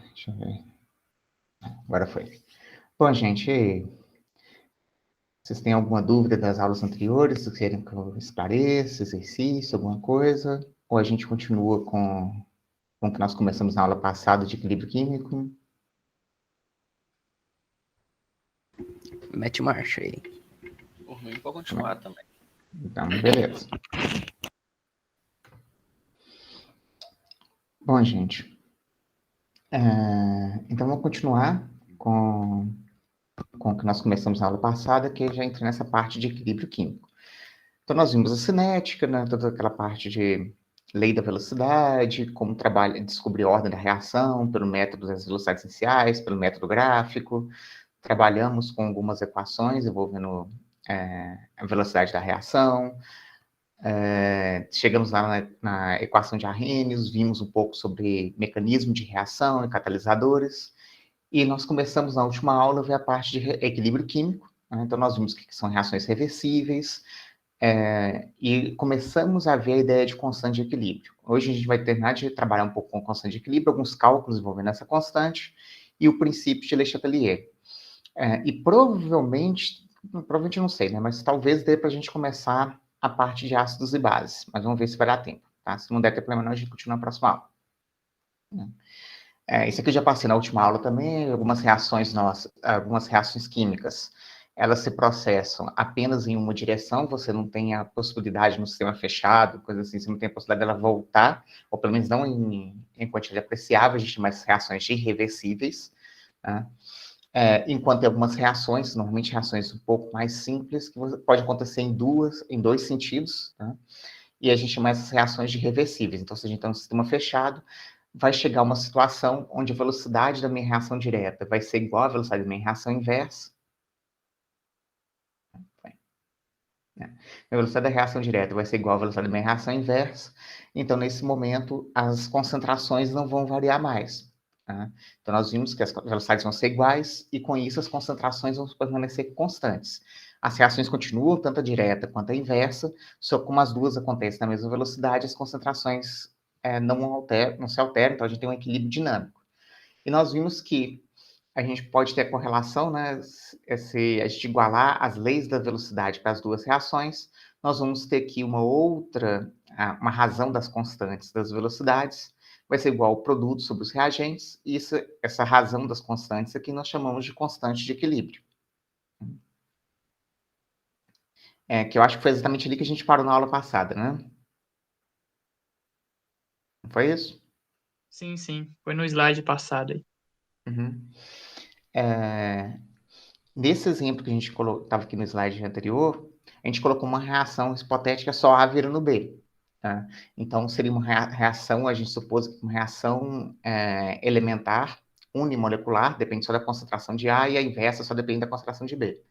Deixa eu ver. Agora foi. Bom, gente, vocês têm alguma dúvida das aulas anteriores? Se querem que eu esclareça, exercício, alguma coisa? Ou a gente continua com o que nós começamos na aula passada de equilíbrio químico? Mete marcha aí. Por mim, pode continuar também. Então, beleza. Bom, gente, então vamos continuar com o que nós começamos na aula passada, que já entra nessa parte de equilíbrio químico. Então, nós vimos a cinética, né, toda aquela parte de lei da velocidade, como trabalha, descobrir a ordem da reação pelo método das velocidades iniciais, pelo método gráfico. Trabalhamos com algumas equações envolvendo a velocidade da reação. Chegamos lá na equação de Arrhenius, vimos um pouco sobre mecanismo de reação e catalisadores. E nós começamos na última aula a ver a parte de equilíbrio químico. Né? Então, nós vimos que são reações reversíveis, e começamos a ver a ideia de constante de equilíbrio. Hoje a gente vai terminar de trabalhar um pouco com constante de equilíbrio, alguns cálculos envolvendo essa constante, e o princípio de Le Chatelier. E provavelmente não sei, né? Mas talvez dê para a gente começar a parte de ácidos e bases. Mas vamos ver se vai dar tempo, tá? Se não der tempo, a gente continua na próxima aula. Isso aqui eu já passei na última aula também, algumas reações químicas, elas se processam apenas em uma direção, você não tem a possibilidade no sistema fechado, coisa assim, você não tem a possibilidade dela voltar, ou pelo menos não em quantidade apreciável, a gente tem mais reações irreversíveis, tá? Enquanto tem algumas reações, normalmente reações um pouco mais simples, que pode acontecer em dois sentidos, tá? E a gente chama essas reações de reversíveis. Então, se a gente tem um sistema fechado, vai chegar uma situação onde a velocidade da minha reação direta vai ser igual à velocidade da minha reação inversa. A velocidade da reação direta vai ser igual à velocidade da minha reação inversa. Então, nesse momento, as concentrações não vão variar mais. Tá? Então, nós vimos que as velocidades vão ser iguais e, com isso, as concentrações vão permanecer constantes. As reações continuam, tanto a direta quanto a inversa, só como as duas acontecem na mesma velocidade, as concentrações não se alteram, então a gente tem um equilíbrio dinâmico. E nós vimos que a gente pode ter a correlação, né? Se a gente igualar as leis da velocidade para as duas reações, nós vamos ter aqui uma razão das constantes das velocidades, vai ser igual ao produto sobre os reagentes, e essa razão das constantes aqui nós chamamos de constante de equilíbrio. Que eu acho que foi exatamente ali que a gente parou na aula passada, né? Não foi isso? Sim, sim. Foi no slide passado aí. Uhum. Nesse exemplo que a gente estava aqui no slide anterior, a gente colocou uma reação hipotética só A virando B. Tá? Então, seria uma reação, a gente supôs que uma reação elementar, unimolecular, depende só da concentração de A, e a inversa só depende da concentração de B.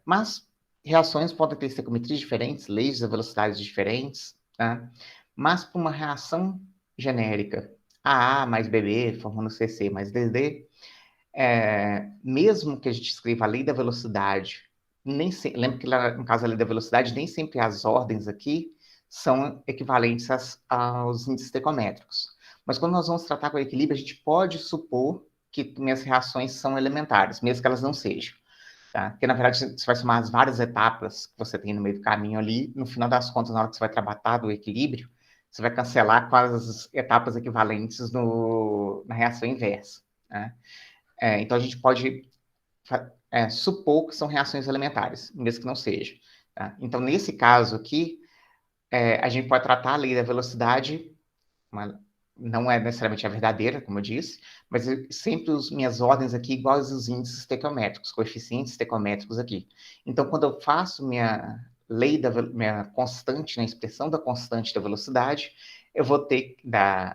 Mas reações podem ter estequiometrias diferentes, leis da velocidade diferentes, tá? Mas para uma reação genérica, AA mais BB formando CC mais DD, mesmo que a gente escreva a lei da velocidade, lembra que lá, no caso da lei da velocidade, nem sempre as ordens aqui são equivalentes aos índices estequiométricos. Mas quando nós vamos tratar com equilíbrio, a gente pode supor que minhas reações são elementares, mesmo que elas não sejam. Tá? Porque, na verdade, você vai somar as várias etapas que você tem no meio do caminho ali, no final das contas, na hora que você vai tratar do equilíbrio, você vai cancelar com as etapas equivalentes na reação inversa. Né? Então, a gente pode supor que são reações elementares, mesmo que não seja. Tá? Então, nesse caso aqui, a gente pode tratar a lei da velocidade, não é necessariamente a verdadeira, como eu disse, mas sempre as minhas ordens aqui iguais aos índices estequiométricos, coeficientes estequiométricos aqui. Então, quando eu faço minha minha constante, na expressão da constante da velocidade, eu vou ter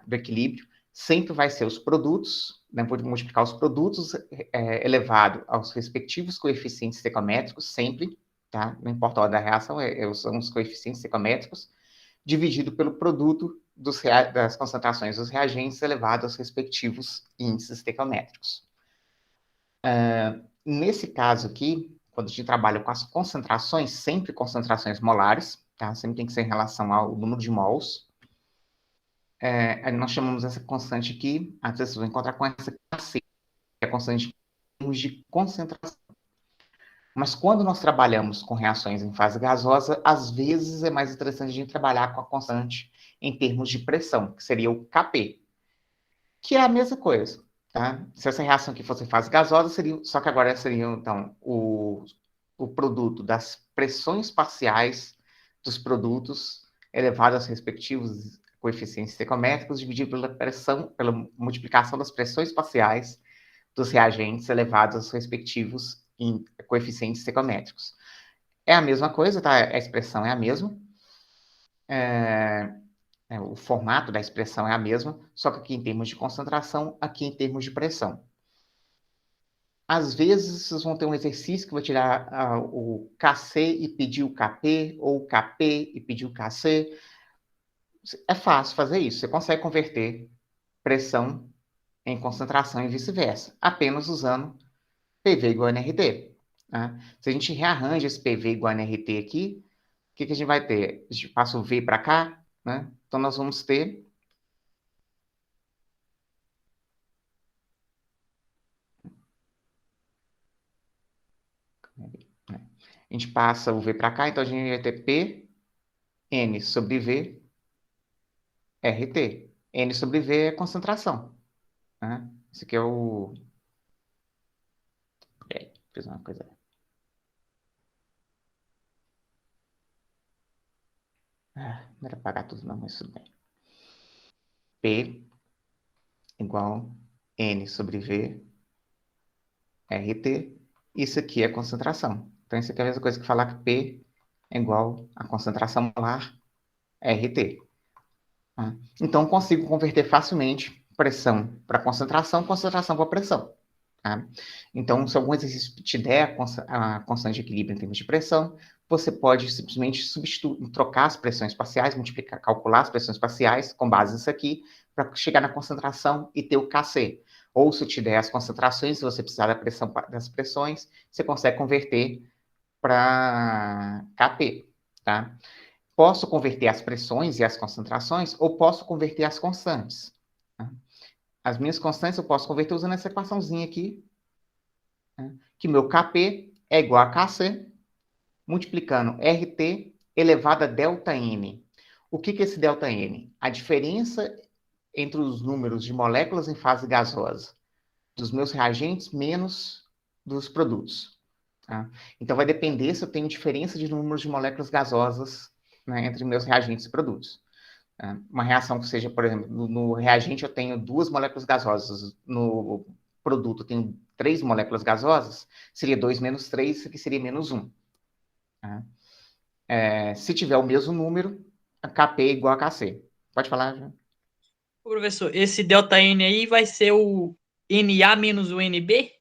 do equilíbrio, sempre vai ser os produtos, né, vou multiplicar os produtos elevado aos respectivos coeficientes estequiométricos, sempre, tá? Não importa a ordem da reação, são os coeficientes estequiométricos, dividido pelo produto das concentrações dos reagentes elevado aos respectivos índices estequiométricos. Nesse caso aqui, quando a gente trabalha com as concentrações, sempre concentrações molares, tá? Sempre tem que ser em relação ao número de mols. nós chamamos essa constante aqui, às vezes você vai encontrar com essa KC, que é a constante em termos de concentração. Mas quando nós trabalhamos com reações em fase gasosa, às vezes é mais interessante a gente trabalhar com a constante em termos de pressão, que seria o Kp, que é a mesma coisa. Tá? Se essa reação aqui fosse em fase gasosa, seria, só que agora seria, então, o produto das pressões parciais dos produtos elevado aos respectivos coeficientes estequiométricos, dividido pela pressão, pela multiplicação das pressões parciais dos reagentes elevados aos respectivos coeficientes estequiométricos. É a mesma coisa, tá? A expressão é a mesma. O formato da expressão é a mesma, só que aqui em termos de concentração, aqui em termos de pressão. Às vezes, vocês vão ter um exercício que vai tirar o Kc e pedir o Kp, ou o Kp e pedir o Kc. É fácil fazer isso. Você consegue converter pressão em concentração e vice-versa, apenas usando PV igual a nRT. Tá? Se a gente rearranja esse PV igual a nRT aqui, o que a gente vai ter? A gente passa o V para cá, né? Então nós vamos ter a gente passa o V para cá, então a gente vai ter P N sobre V RT. N sobre V é concentração. Né? Esse aqui é o... Peraí, fiz uma coisa... não era apagar tudo não, mas tudo bem. P igual N sobre V RT. Isso aqui é concentração. Então, isso aqui é a mesma coisa que falar que P é igual a concentração molar RT. Tá? Então, consigo converter facilmente pressão para concentração para pressão. Tá? Então, se algum exercício te der a constante de equilíbrio em termos de pressão, você pode simplesmente trocar as pressões parciais, calcular as pressões parciais com base nisso aqui, para chegar na concentração e ter o Kc. Ou se te der as concentrações, se você precisar das pressões, você consegue converter para Kp. Tá? Posso converter as pressões e as concentrações, ou posso converter as constantes. Tá? As minhas constantes eu posso converter usando essa equaçãozinha aqui, né? Que meu Kp é igual a Kc, multiplicando RT elevado a ΔN. O que é esse ΔN? A diferença entre os números de moléculas em fase gasosa dos meus reagentes menos dos produtos. Tá? Então, vai depender se eu tenho diferença de números de moléculas gasosas, né, entre meus reagentes e produtos. Uma reação que seja, por exemplo, no reagente eu tenho 2 moléculas gasosas, no produto eu tenho 3 moléculas gasosas, seria 2 menos 3, isso aqui seria menos 1. Tá? Se tiver o mesmo número, a Kp é igual a Kc. Pode falar, João? Ô, professor, esse ΔN aí vai ser o Na menos o Nb,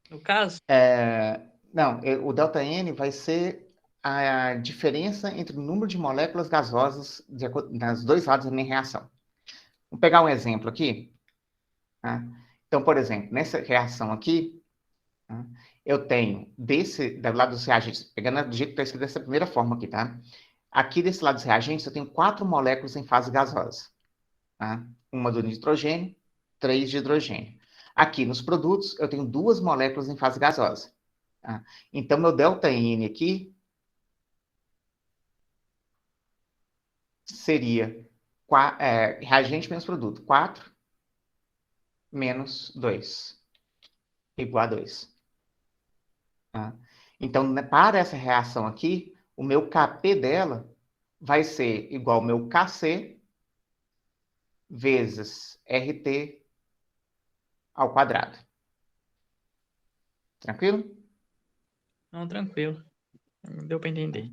no caso? Não, o ΔN vai ser a diferença entre o número de moléculas gasosas nos dois lados da minha reação. Vou pegar um exemplo aqui. Tá? Então, por exemplo, nessa reação aqui, tá? Eu tenho do lado dos reagentes, pegando do jeito que está escrito dessa primeira forma aqui, tá? Aqui desse lado dos reagentes, eu tenho 4 moléculas em fase gasosa. Tá? Uma do nitrogênio, 3 de hidrogênio. Aqui nos produtos, eu tenho 2 moléculas em fase gasosa. Tá? Então, meu ΔN aqui seria reagente menos produto. 4 menos 2, igual a 2. Tá? Então, né, para essa reação aqui, o meu Kp dela vai ser igual ao meu Kc vezes RT ao quadrado. Tranquilo? Não, tranquilo. Deu para entender.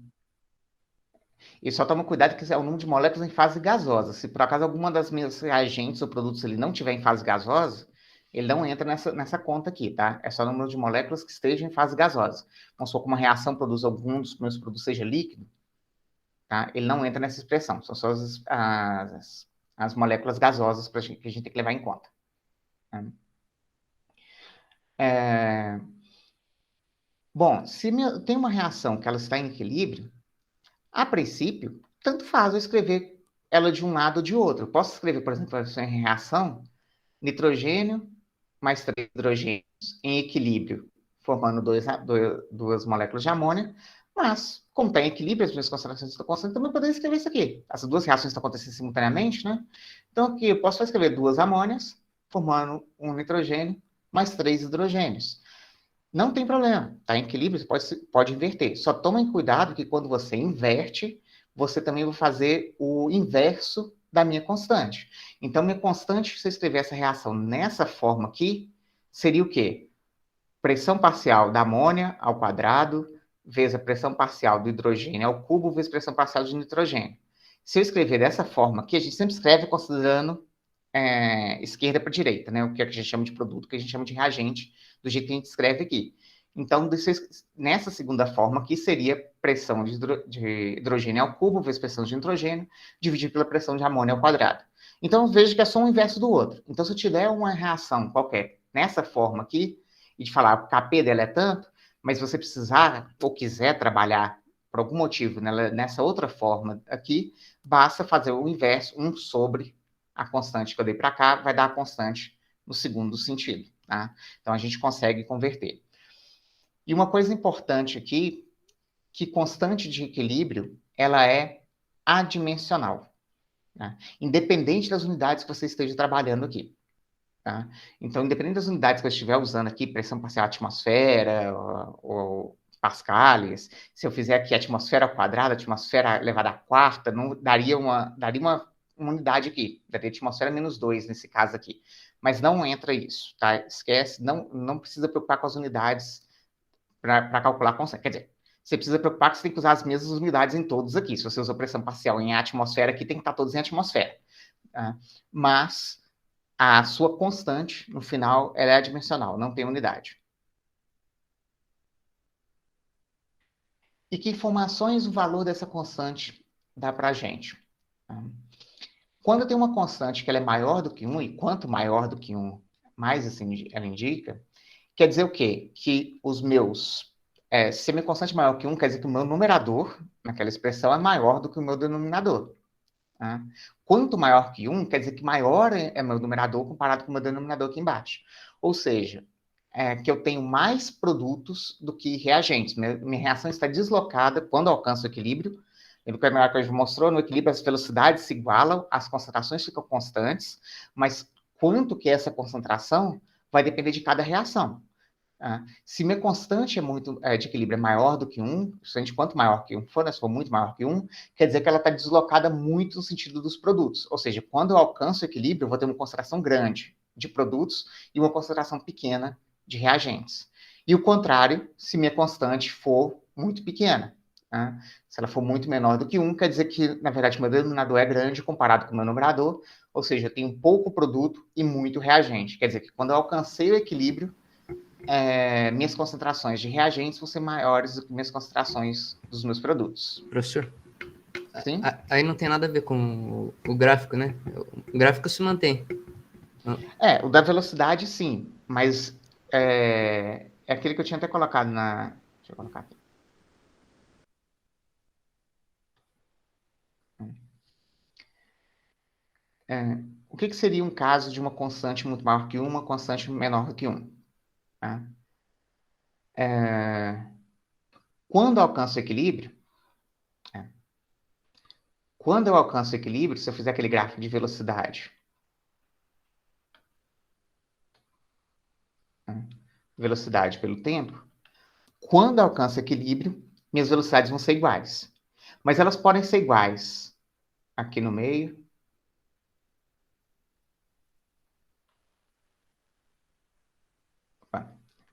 E só toma cuidado que é o número de moléculas em fase gasosa. Se por acaso alguma das minhas reagentes ou produtos ele não tiver em fase gasosa, ele não entra nessa conta aqui, tá? É só o número de moléculas que estejam em fase gasosa. Vamos supor que uma reação produz algum dos meus produtos seja líquido, tá? Ele não entra nessa expressão. São só as moléculas gasosas que a gente tem que levar em conta. Tá? Bom, se tem uma reação que ela está em equilíbrio, a princípio, tanto faz eu escrever ela de um lado ou de outro. Eu posso escrever, por exemplo, em reação, nitrogênio mais 3 hidrogênios em equilíbrio, formando duas moléculas de amônia, mas, como está em equilíbrio, as minhas concentrações estão constantes, também poderia escrever isso aqui. Essas duas reações estão acontecendo simultaneamente, né? Então, aqui eu posso escrever duas amônias, formando um nitrogênio mais 3 hidrogênios. Não tem problema, está em equilíbrio, você pode inverter. Só tomem cuidado que quando você inverte, você também vai fazer o inverso da minha constante. Então, minha constante, se eu escrever essa reação nessa forma aqui, seria o quê? Pressão parcial da amônia ao quadrado, vezes a pressão parcial do hidrogênio ao cubo, vezes a pressão parcial de nitrogênio. Se eu escrever dessa forma aqui, a gente sempre escreve considerando esquerda para direita, né? O que a gente chama de produto, o que a gente chama de reagente, do jeito que a gente escreve aqui. Então, nessa segunda forma aqui, seria pressão de hidrogênio ao cubo, vezes pressão de nitrogênio, dividido pela pressão de amônia ao quadrado. Então, veja que é só um inverso do outro. Então, se eu tiver uma reação qualquer nessa forma aqui, e de falar que a P dela é tanto, mas se você precisar ou quiser trabalhar por algum motivo nessa outra forma aqui, basta fazer o inverso, 1 sobre a constante que eu dei para cá, vai dar a constante no segundo sentido. Tá? Então, a gente consegue converter. E uma coisa importante aqui, que constante de equilíbrio, ela é adimensional. Tá? Independente das unidades que você esteja trabalhando aqui. Tá? Então, independente das unidades que eu estiver usando aqui, pressão parcial atmosfera ou pascales, se eu fizer aqui atmosfera ao quadrado, atmosfera elevada à quarta, não daria uma unidade aqui, daria atmosfera -2 nesse caso aqui. Mas não entra isso, tá? Esquece, não precisa preocupar com as unidades para calcular constante. Quer dizer, você precisa preocupar que você tem que usar as mesmas unidades em todos aqui. Se você usa pressão parcial em atmosfera aqui, tem que estar todos em atmosfera. Tá? Mas a sua constante, no final, ela é adimensional, não tem unidade. E que informações o valor dessa constante dá para a gente? Quando eu tenho uma constante que ela é maior do que 1, e quanto maior do que 1, mais assim ela indica, quer dizer o quê? Que os meus... se a minha constante é maior que 1, quer dizer que o meu numerador, naquela expressão, é maior do que o meu denominador. Tá? Quanto maior que 1, quer dizer que maior é meu numerador comparado com o meu denominador aqui embaixo. Ou seja, que eu tenho mais produtos do que reagentes. Minha reação está deslocada quando alcança o equilíbrio. Lembra que a coisa mostrou, no equilíbrio as velocidades se igualam, as concentrações ficam constantes, mas quanto que é essa concentração vai depender de cada reação. Se minha constante de equilíbrio é maior do que 1, quanto maior que 1 for, né, se for muito maior que 1, quer dizer que ela está deslocada muito no sentido dos produtos. Ou seja, quando eu alcanço o equilíbrio, eu vou ter uma concentração grande de produtos e uma concentração pequena de reagentes. E o contrário, se minha constante for muito pequena. Se ela for muito menor do que 1, quer dizer que, na verdade, o meu denominador é grande comparado com o meu numerador, ou seja, eu tenho pouco produto e muito reagente. Quer dizer que quando eu alcancei o equilíbrio, minhas concentrações de reagentes vão ser maiores do que minhas concentrações dos meus produtos. Professor, Sim? aí não tem nada a ver com o gráfico, né? O gráfico se mantém. O da velocidade, sim, mas é aquele que eu tinha até colocado na... Deixa eu colocar aqui. O que seria um caso de uma constante muito maior que 1, uma constante menor que 1? Tá? Quando eu alcanço o equilíbrio, se eu fizer aquele gráfico de velocidade, velocidade pelo tempo, quando eu alcanço equilíbrio, minhas velocidades vão ser iguais. Mas elas podem ser iguais aqui no meio.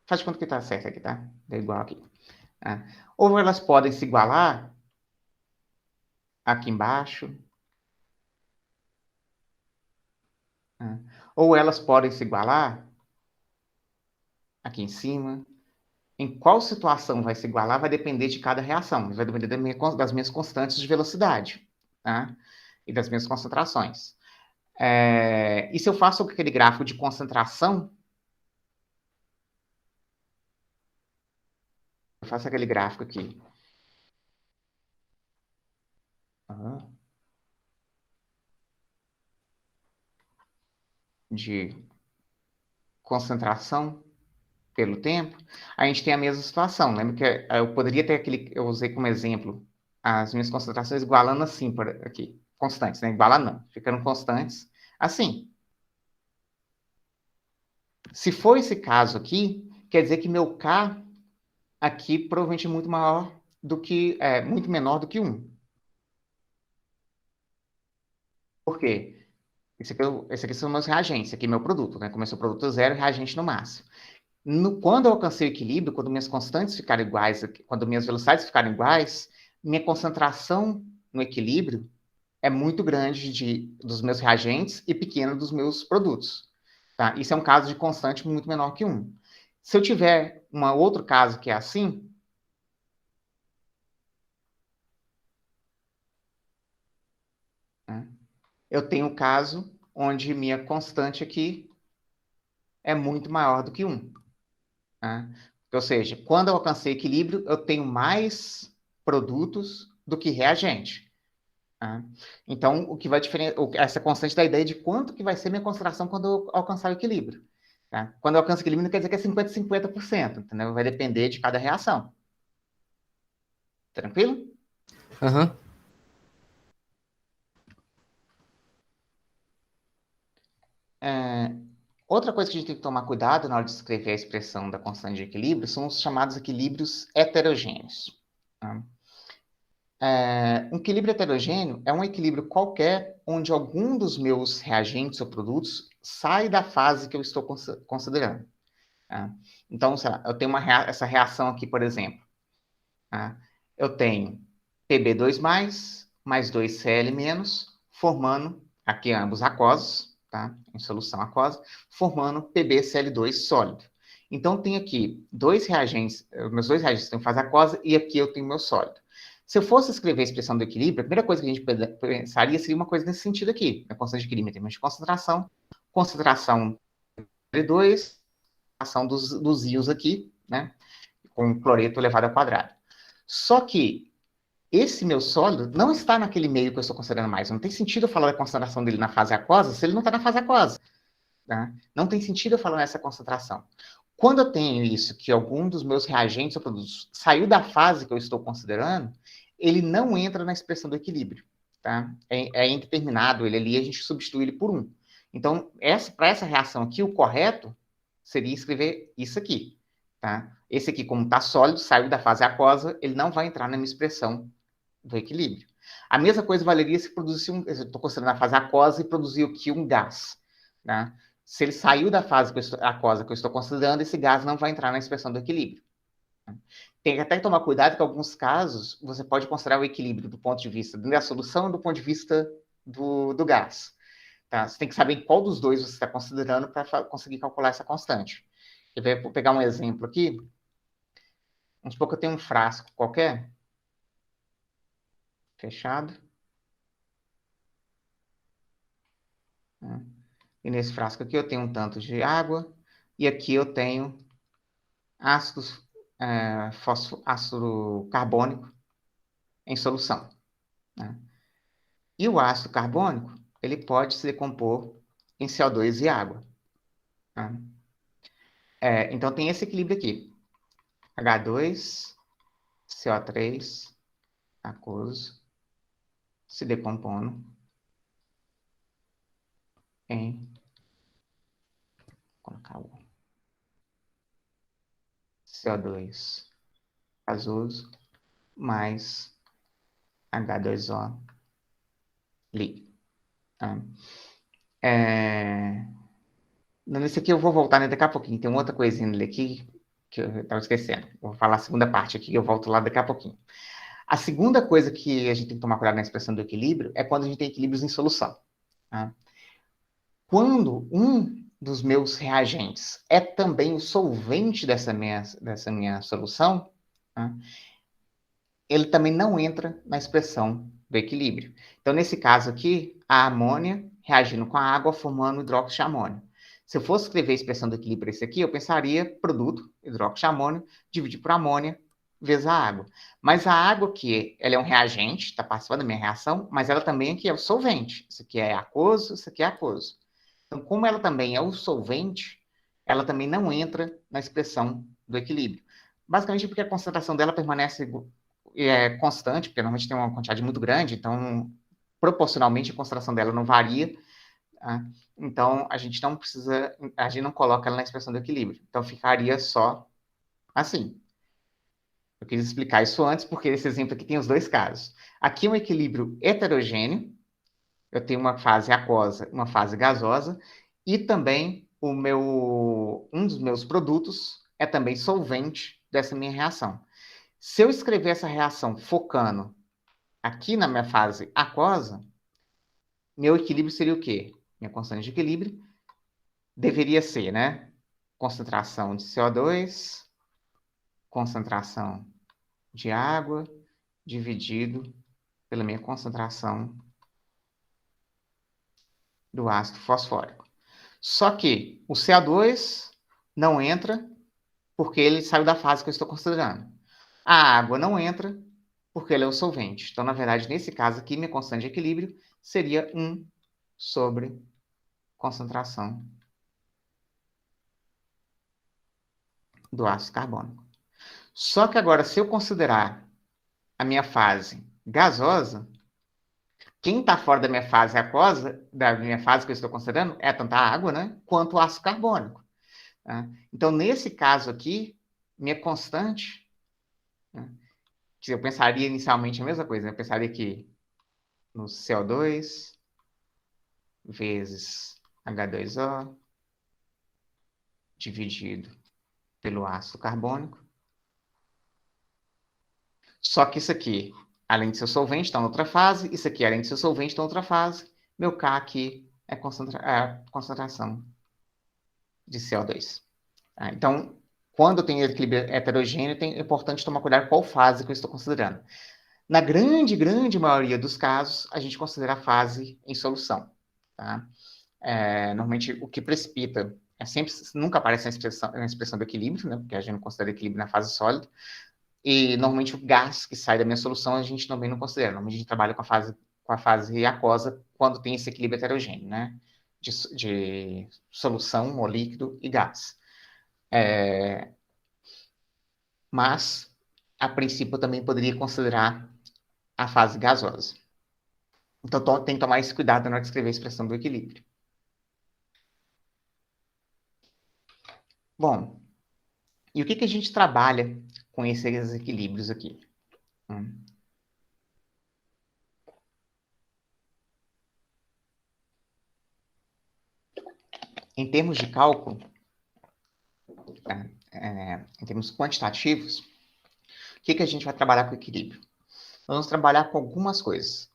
Faz de conta que está certo aqui, tá? É igual aqui. Ou elas podem se igualar aqui embaixo. Ou elas podem se igualar aqui em cima. Em qual situação vai se igualar vai depender de cada reação. Vai depender das minhas constantes de velocidade. Tá? E das minhas concentrações. E se eu faço aquele gráfico de concentração, eu faço aquele gráfico aqui. de concentração pelo tempo, a gente tem a mesma situação. Lembra que eu poderia ter eu usei como exemplo as minhas concentrações igualando assim, por aqui, constantes, né? Igualando, ficando constantes, assim. Se for esse caso aqui, quer dizer que meu K aqui provavelmente é muito maior do que, muito menor do que 1. Por quê? Esse aqui são meus reagentes, esse aqui é meu produto, né? Começou o produto zero, reagente no máximo. Quando eu alcancei o equilíbrio, quando minhas constantes ficaram iguais, quando minhas velocidades ficaram iguais, minha concentração no equilíbrio é muito grande dos meus reagentes e pequena dos meus produtos. Tá? Isso é um caso de constante muito menor que 1. Se eu tiver um outro caso que é assim, né, eu tenho um caso onde minha constante aqui é muito maior do que 1. Né? Ou seja, quando eu alcancei equilíbrio, eu tenho mais produtos do que reagente. Tá? Então, o que vai essa constante da ideia de quanto que vai ser minha concentração quando eu alcançar o equilíbrio. Tá? Quando eu alcanço o equilíbrio, não quer dizer que é 50-50%, entendeu? Vai depender de cada reação. Tranquilo? Aham. Outra coisa que a gente tem que tomar cuidado na hora de escrever a expressão da constante de equilíbrio são os chamados equilíbrios heterogêneos. Tá? Um equilíbrio heterogêneo é um equilíbrio qualquer onde algum dos meus reagentes ou produtos sai da fase que eu estou considerando. Tá? Então, sei lá, eu tenho essa reação aqui, por exemplo. Tá? Eu tenho Pb2+, mais 2Cl-, formando, aqui ambos aquosos, tá? Em solução aquosa, formando PbCl2 sólido. Então, tem aqui meus dois reagentes estão em fase aquosa e aqui eu tenho meu sólido. Se eu fosse escrever a expressão do equilíbrio, a primeira coisa que a gente pensaria seria uma coisa nesse sentido aqui. A constante de equilíbrio em termos de concentração L2, ação dos íons aqui, né? Com cloreto elevado ao quadrado. Só que esse meu sólido não está naquele meio que eu estou considerando mais. Não tem sentido eu falar da concentração dele na fase aquosa se ele não está na fase aquosa. Tá? Não tem sentido eu falar nessa concentração. Quando eu tenho isso, que algum dos meus reagentes ou produtos saiu da fase que eu estou considerando, ele não entra na expressão do equilíbrio. Tá? É indeterminado, ele ali, a gente substitui ele por 1. Então, para essa reação aqui, o correto seria escrever isso aqui. Tá? Esse aqui, como está sólido, saiu da fase aquosa, ele não vai entrar na minha expressão do equilíbrio. A mesma coisa valeria se produzisse eu estou considerando a fase aquosa e produziu aqui um gás. Né? Se ele saiu da fase aquosa que eu estou considerando, esse gás não vai entrar na expressão do equilíbrio. Tem que até tomar cuidado que, em alguns casos, você pode considerar o equilíbrio do ponto de vista da solução e do ponto de vista do gás. Tá? Você tem que saber qual dos dois você está considerando para conseguir calcular essa constante. Vou pegar um exemplo aqui. Vamos supor que eu tenho um frasco qualquer, fechado. E nesse frasco aqui eu tenho um tanto de água, e aqui eu tenho ácido carbônico em solução. Né? E o ácido carbônico, ele pode se decompor em CO2 e água. Né? Então tem esse equilíbrio aqui. H2, CO3, aquoso, se decompondo em... Vou colocar o CO2 gasoso mais H2O líquido. Tá? Nesse aqui eu vou voltar daqui a pouquinho. Tem uma outra coisinha nele aqui que eu estava esquecendo. Vou falar a segunda parte aqui, eu volto lá daqui a pouquinho. A segunda coisa que a gente tem que tomar cuidado na expressão do equilíbrio é quando a gente tem equilíbrios em solução. Tá? Quando um dos meus reagentes é também o solvente dessa minha solução, tá? Ele também não entra na expressão do equilíbrio. Então, nesse caso aqui, a amônia reagindo com a água, formando hidróxido de amônio. Se eu fosse escrever a expressão do equilíbrio esse aqui, eu pensaria produto, hidróxido de amônio, dividir por amônia, vezes a água. Mas a água aqui, ela é um reagente, está participando da minha reação, mas ela também aqui é o solvente. Isso aqui é aquoso, isso aqui é aquoso. Então, como ela também é o solvente, ela também não entra na expressão do equilíbrio. Basicamente porque a concentração dela permanece constante, porque normalmente tem uma quantidade muito grande, então, proporcionalmente, a concentração dela não varia. Tá? Então, a gente não coloca ela na expressão do equilíbrio. Então, ficaria só assim. Eu quis explicar isso antes, porque esse exemplo aqui tem os dois casos. Aqui é um equilíbrio heterogêneo, eu tenho uma fase aquosa, uma fase gasosa, e também um dos meus produtos é também solvente dessa minha reação. Se eu escrever essa reação focando aqui na minha fase aquosa, meu equilíbrio seria o quê? Minha constante de equilíbrio deveria ser, né? Concentração de CO2, concentração de água, dividido pela minha concentração do ácido fosfórico. Só que o CO2 não entra porque ele saiu da fase que eu estou considerando. A água não entra porque ele é o solvente. Então, na verdade, nesse caso aqui, minha constante de equilíbrio seria 1 sobre concentração do ácido carbônico. Só que agora, se eu considerar a minha fase gasosa, quem está fora da minha fase aquosa, da minha fase que eu estou considerando, é tanto a água, né, quanto o ácido carbônico. Tá? Então, nesse caso aqui, minha constante, né, que eu pensaria inicialmente a mesma coisa, né, eu pensaria que no CO2 vezes H2O dividido pelo ácido carbônico. Só que isso aqui, além de ser solvente, está em outra fase. Isso aqui, além de ser solvente, está em outra fase. Meu K aqui é a concentração de CO2. Tá? Então, quando eu tenho equilíbrio heterogêneo, é importante tomar cuidado qual fase que eu estou considerando. Na grande, grande maioria dos casos, a gente considera a fase em solução. Tá? Normalmente, o que precipita nunca aparece na expressão do equilíbrio, né? Porque a gente não considera equilíbrio na fase sólida. E, normalmente, o gás que sai da minha solução, a gente também não considera. Normalmente, a gente trabalha com a fase aquosa quando tem esse equilíbrio heterogêneo, né? De solução, ou líquido e gás. Mas, a princípio, eu também poderia considerar a fase gasosa. Então, tem que tomar esse cuidado na hora de escrever a expressão do equilíbrio. Bom, e o que a gente trabalha com esses equilíbrios aqui? Em termos de cálculo, tá? Em termos quantitativos, o que a gente vai trabalhar com equilíbrio? Nós vamos trabalhar com algumas coisas.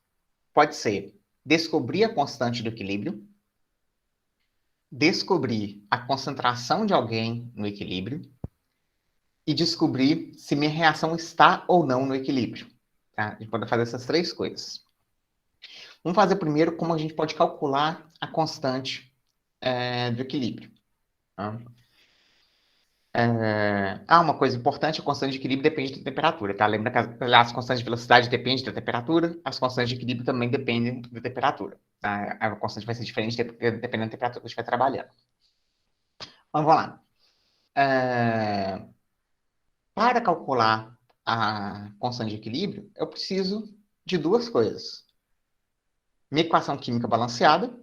Pode ser descobrir a constante do equilíbrio, descobrir a concentração de alguém no equilíbrio e descobrir se minha reação está ou não no equilíbrio. Tá? A gente pode fazer essas três coisas. Vamos fazer primeiro como a gente pode calcular a constante do equilíbrio. Tá? Uma coisa importante, a constante de equilíbrio depende da temperatura, tá? Lembra que as constantes de velocidade dependem da temperatura, as constantes de equilíbrio também dependem da temperatura. Tá? A constante vai ser diferente dependendo da temperatura que você estiver trabalhando. Mas vamos lá. Para calcular a constante de equilíbrio, eu preciso de duas coisas. Minha equação química balanceada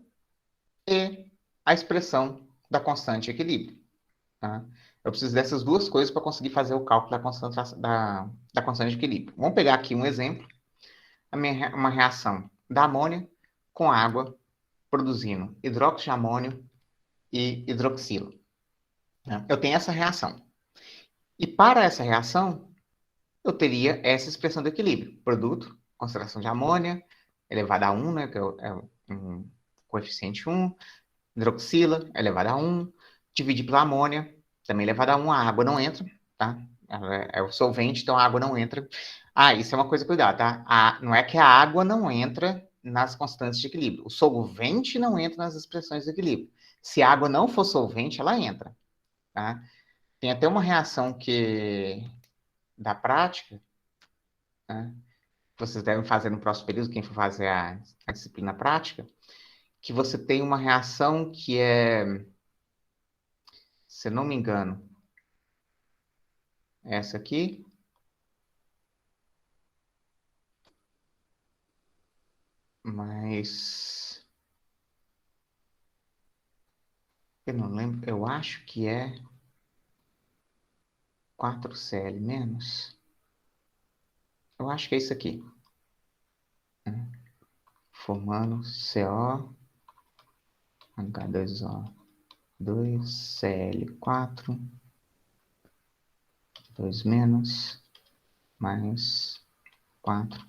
e a expressão da constante de equilíbrio. Tá? Eu preciso dessas duas coisas para conseguir fazer o cálculo da constante de equilíbrio. Vamos pegar aqui um exemplo. Uma reação da amônia com água produzindo hidróxido de amônio e hidroxila. Né? Eu tenho essa reação. E para essa reação, eu teria essa expressão do equilíbrio. Produto, concentração de amônia, elevado a 1, né, que é um coeficiente 1. Hidroxila, elevado a 1. Dividir pela amônia, também elevado a 1. A água não entra, tá? Ela é o solvente, então a água não entra. Isso é uma coisa a cuidar, tá? Não é que a água não entra nas constantes de equilíbrio. O solvente não entra nas expressões de equilíbrio. Se a água não for solvente, ela entra, tá? Tem até uma reação da prática, né? Vocês devem fazer no próximo período, quem for fazer a disciplina prática, que você tem uma reação que é, se eu não me engano, essa aqui. Mas eu não lembro, eu acho que é 4Cl menos. Eu acho que é isso aqui. Formando CO, H2O, 2Cl4, 2 menos, mais 4,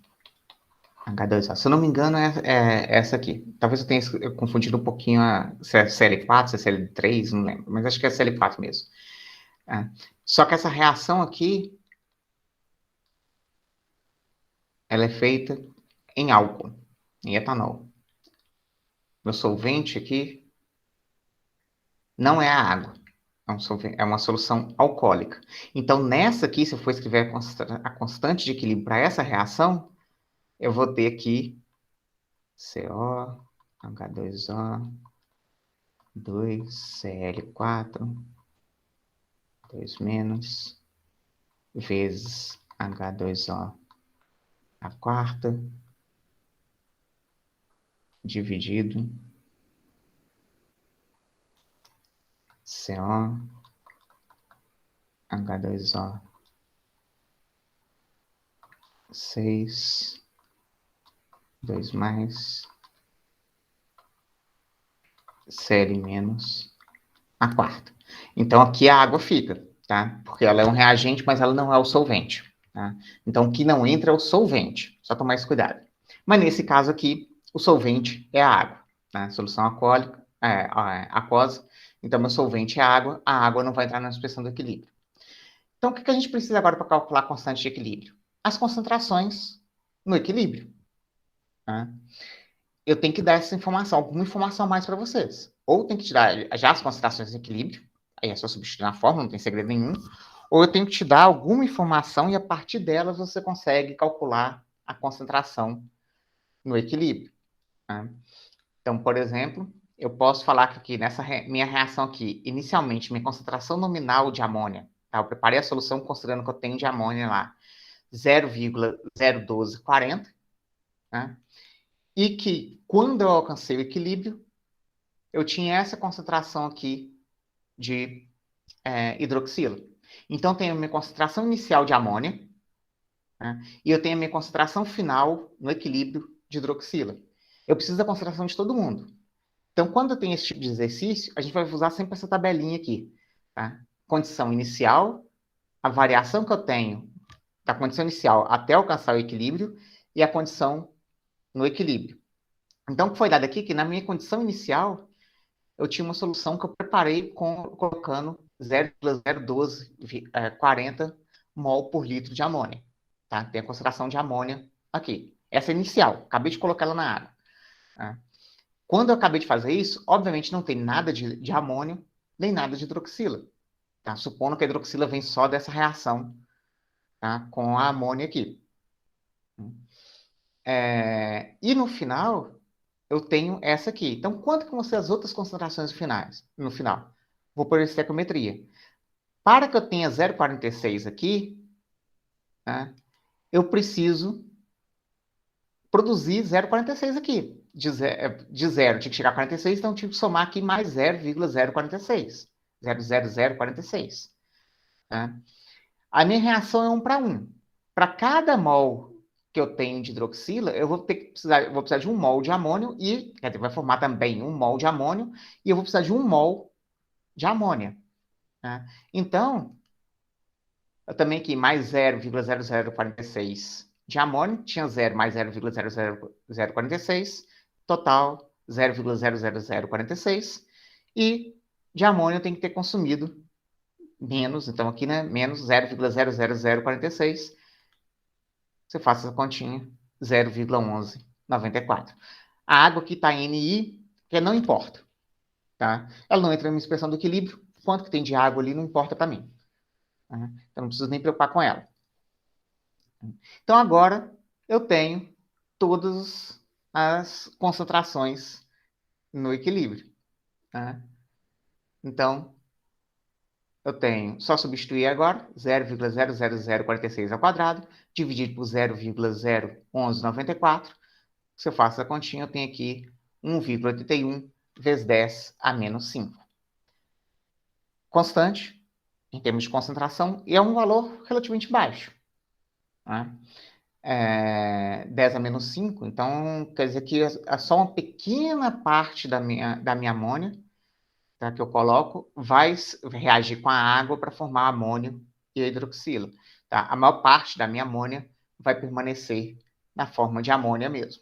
H2O. Se eu não me engano, é essa aqui. Talvez eu tenha confundido um pouquinho se é Cl4, se é Cl3, não lembro. Mas acho que é Cl4 mesmo. Só que essa reação aqui, ela é feita em álcool, em etanol. Meu solvente aqui não é a água, é uma solução alcoólica. Então, nessa aqui, se eu for escrever a constante de equilíbrio para essa reação, eu vou ter aqui CO, H2O, 2Cl4, 2 menos, vezes H2O a quarta, dividido CO, H2O 6, 2 mais, Cl menos a quarta. Então, aqui a água fica, tá? Porque ela é um reagente, mas ela não é o solvente, tá? Então, o que não entra é o solvente. Só tomar esse cuidado. Mas, nesse caso aqui, o solvente é a água, tá? Solução alcoólica, aquosa. Então, meu solvente é a água não vai entrar na expressão do equilíbrio. Então, o que a gente precisa agora para calcular a constante de equilíbrio? As concentrações no equilíbrio, tá? Eu tenho que dar essa informação, alguma informação a mais para vocês. Ou tem que tirar já as concentrações de equilíbrio, aí é só substituir na fórmula, não tem segredo nenhum. Ou eu tenho que te dar alguma informação e a partir delas você consegue calcular a concentração no equilíbrio. Tá? Então, por exemplo, eu posso falar que aqui, nessa minha reação aqui, inicialmente, minha concentração nominal de amônia, tá? Eu preparei a solução considerando que eu tenho de amônia lá 0,01240, né? E que, quando eu alcancei o equilíbrio, eu tinha essa concentração aqui de hidroxila. Então, eu tenho a minha concentração inicial de amônia, né? E eu tenho a minha concentração final no equilíbrio de hidroxila. Eu preciso da concentração de todo mundo. Então, quando eu tenho esse tipo de exercício, a gente vai usar sempre essa tabelinha aqui. Tá? Condição inicial, a variação que eu tenho da condição inicial até alcançar o equilíbrio e a condição no equilíbrio. Então, o que foi dado aqui é que na minha condição inicial, eu tinha uma solução que eu preparei colocando 0,01240 mol por litro de amônia. Tá? Tem a concentração de amônia aqui. Essa é a inicial, acabei de colocar ela na água. Tá? Quando eu acabei de fazer isso, obviamente não tem nada de amônio, nem nada de hidroxila. Tá? Supondo que a hidroxila vem só dessa reação, tá? Com a amônia aqui. E no final, eu tenho essa aqui. Então, quanto que vão ser as outras concentrações finais, no final? Vou por estequiometria. Para que eu tenha 0,46 aqui, tá? Eu preciso produzir 0,46 aqui. De zero tinha que chegar a 46, então eu tive que somar aqui mais 0,046. 0,0046. Tá? A minha reação é 1 para 1. Para cada mol que eu tenho de hidroxila, eu vou precisar de 1 mol de amônio e, quer dizer, vai formar também 1 mol de amônio e eu vou precisar de 1 mol de amônia. Tá? Então, eu também aqui mais 0,0046 de amônio, tinha 0 mais 0,00046, total 0,00046. E de amônio eu tenho que ter consumido menos, então aqui, né, menos 0,00046. Você faz essa continha, 0,1194. A água aqui está em NI, que não importa. Tá? Ela não entra na minha expressão do equilíbrio, quanto que tem de água ali não importa para mim. Tá? Então não preciso nem preocupar com ela. Então agora eu tenho todas as concentrações no equilíbrio. Tá? Então, eu tenho, só substituir agora, 0,00046 ao quadrado, dividido por 0,01194. Se eu faço a continha, eu tenho aqui 1,81 vezes 10 a menos 5. Constante, em termos de concentração, e é um valor relativamente baixo. Né? 10 a menos 5, então quer dizer que é só uma pequena parte da minha amônia, tá, que eu coloco, vai reagir com a água para formar amônio e a hidroxila. Tá? A maior parte da minha amônia vai permanecer na forma de amônia mesmo,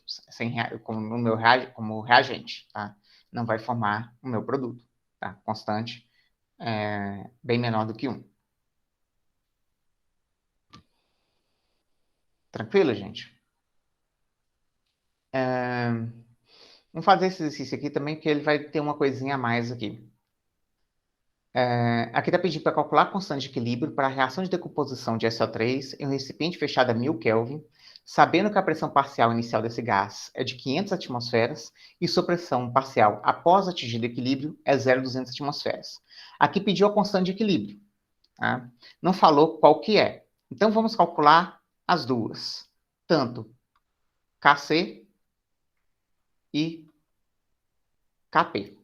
como reagente. Tá? Não vai formar o meu produto. Tá? Constante, bem menor do que 1. Tranquilo, gente? Vamos fazer esse exercício aqui também, porque ele vai ter uma coisinha a mais aqui. Aqui está pedindo para calcular a constante de equilíbrio para a reação de decomposição de SO3 em um recipiente fechado a 1000 Kelvin, sabendo que a pressão parcial inicial desse gás é de 500 atmosferas e sua pressão parcial após atingir o equilíbrio é 0,200 atmosferas. Aqui pediu a constante de equilíbrio. Tá? Não falou qual que é. Então, vamos calcular as duas. Tanto Kc e Kp.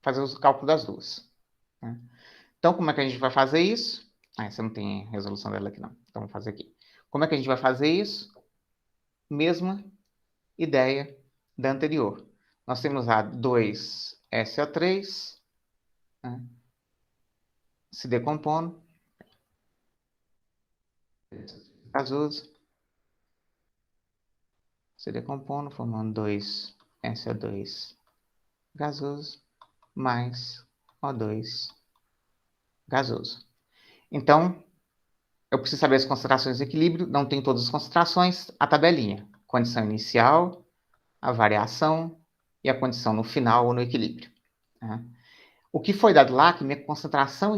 Fazer o cálculo das duas. Né? Então, como é que a gente vai fazer isso? Essa não tem resolução dela aqui, não. Então, vamos fazer aqui. Como é que a gente vai fazer isso? Mesma ideia da anterior. Nós temos lá 2SO3, né, se decompondo, gasoso, se decompondo, formando 2SO2 gasoso, mais O2 gasoso. Então, eu preciso saber as concentrações de equilíbrio, não tem todas as concentrações, a tabelinha. Condição inicial, a variação e a condição no final ou no equilíbrio. Tá? O que foi dado lá, que minha condição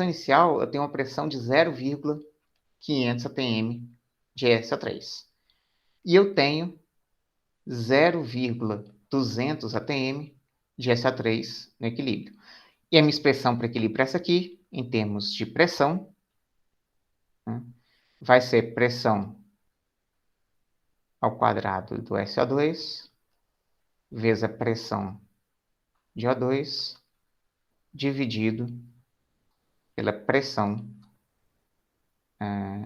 inicial, eu tenho uma pressão de 0,500 atm de SO3. E eu tenho 0,200 atm de SO3 no equilíbrio. E a minha expressão para equilíbrio é essa aqui, em termos de pressão, né? Vai ser pressão ao quadrado do SO2 vezes a pressão de O2 dividido pela pressão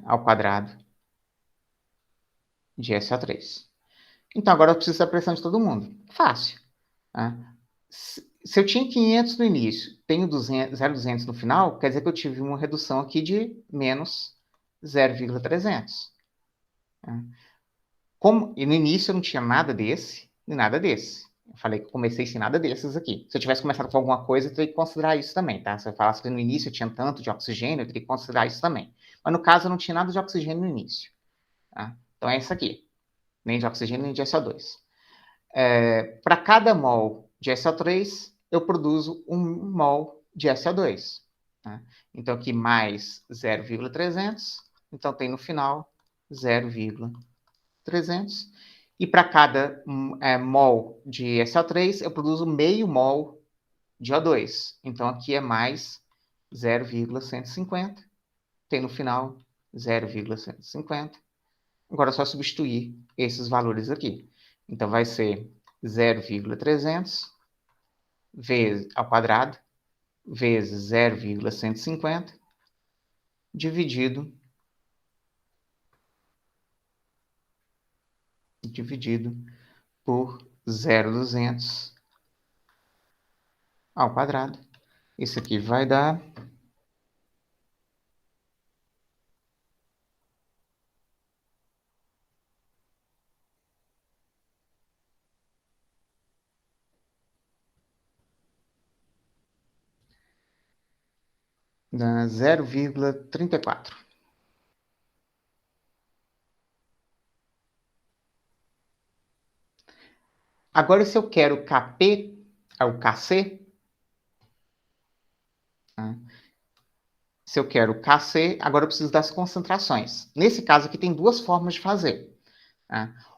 ao quadrado de SO3. Então, agora eu preciso da pressão de todo mundo. Fácil. Tá? Se eu tinha 500 no início, tenho 0,200 no final, quer dizer que eu tive uma redução aqui de menos 0,300. Tá? E no início eu não tinha nada desse e nada desse. Eu falei que eu comecei sem nada desses aqui. Se eu tivesse começado com alguma coisa, eu teria que considerar isso também, tá? Se eu falasse que no início eu tinha tanto de oxigênio, eu teria que considerar isso também. Mas no caso, eu não tinha nada de oxigênio no início. Tá? Então é isso aqui. Nem de oxigênio, nem de SO2. Para cada mol de SO3, eu produzo 1 mol de SO2. Tá? Então aqui mais 0,300. Então tem no final 0,300. E para cada mol de SO3, eu produzo meio mol de O2. Então, aqui é mais 0,150. Tem no final 0,150. Agora é só substituir esses valores aqui. Então, vai ser 0,300 ao quadrado vezes 0,150 dividido por 0,200 ao quadrado. Isso aqui vai dar 0,34. Agora, se eu quero Kp, o Kc, se eu quero Kc, agora eu preciso das concentrações. Nesse caso aqui tem duas formas de fazer.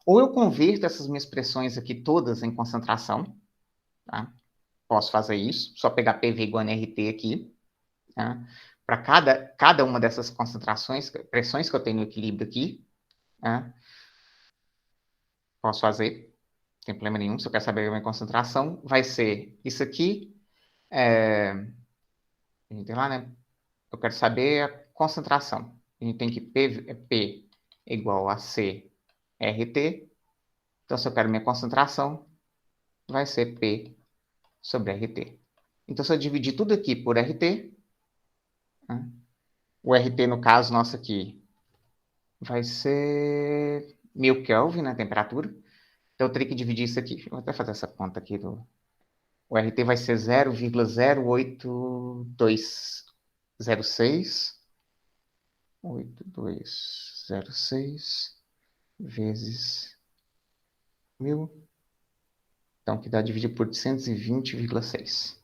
Ou eu converto essas minhas expressões aqui todas em concentração, Tá? Posso fazer isso, só pegar PV igual a NRT aqui. Tá? Para cada uma dessas concentrações, pressões que eu tenho no equilíbrio aqui, tá? Posso fazer, não tem problema nenhum. Se eu quero saber a minha concentração, vai ser isso aqui. A gente tem lá, né? Eu quero saber a concentração. A gente tem que P igual a C RT. Então, se eu quero minha concentração, vai ser P sobre RT. Então, se eu dividir tudo aqui por RT, né? O RT, no caso nosso aqui, vai ser 1000 Kelvin, né? Temperatura. Então, eu teria que dividir isso aqui. Eu vou até fazer essa conta aqui. O RT vai ser 0,08206. 8206 vezes 1000. Então, que dá dividir por 220,6.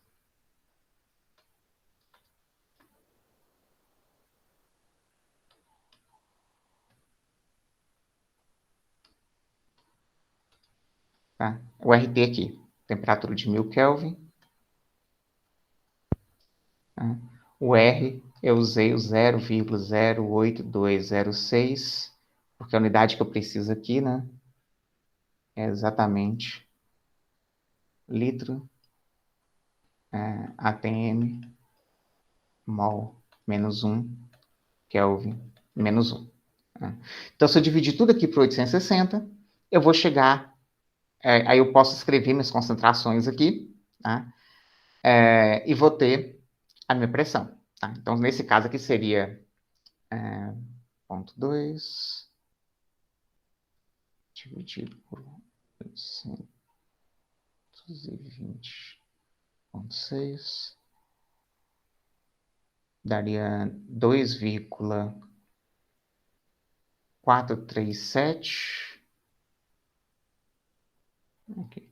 Tá? O RT aqui, temperatura de 1000 Kelvin. Tá? O R, eu usei o 0,08206, porque a unidade que eu preciso aqui, né, é exatamente litro atm mol menos 1 Kelvin menos 1. Tá? Então, se eu dividir tudo aqui por 860, eu vou chegar... aí eu posso escrever minhas concentrações aqui, tá? E vou ter a minha pressão. Tá? Então, nesse caso aqui seria 0,2 dividido por 820,6 daria 2,437. Aqui.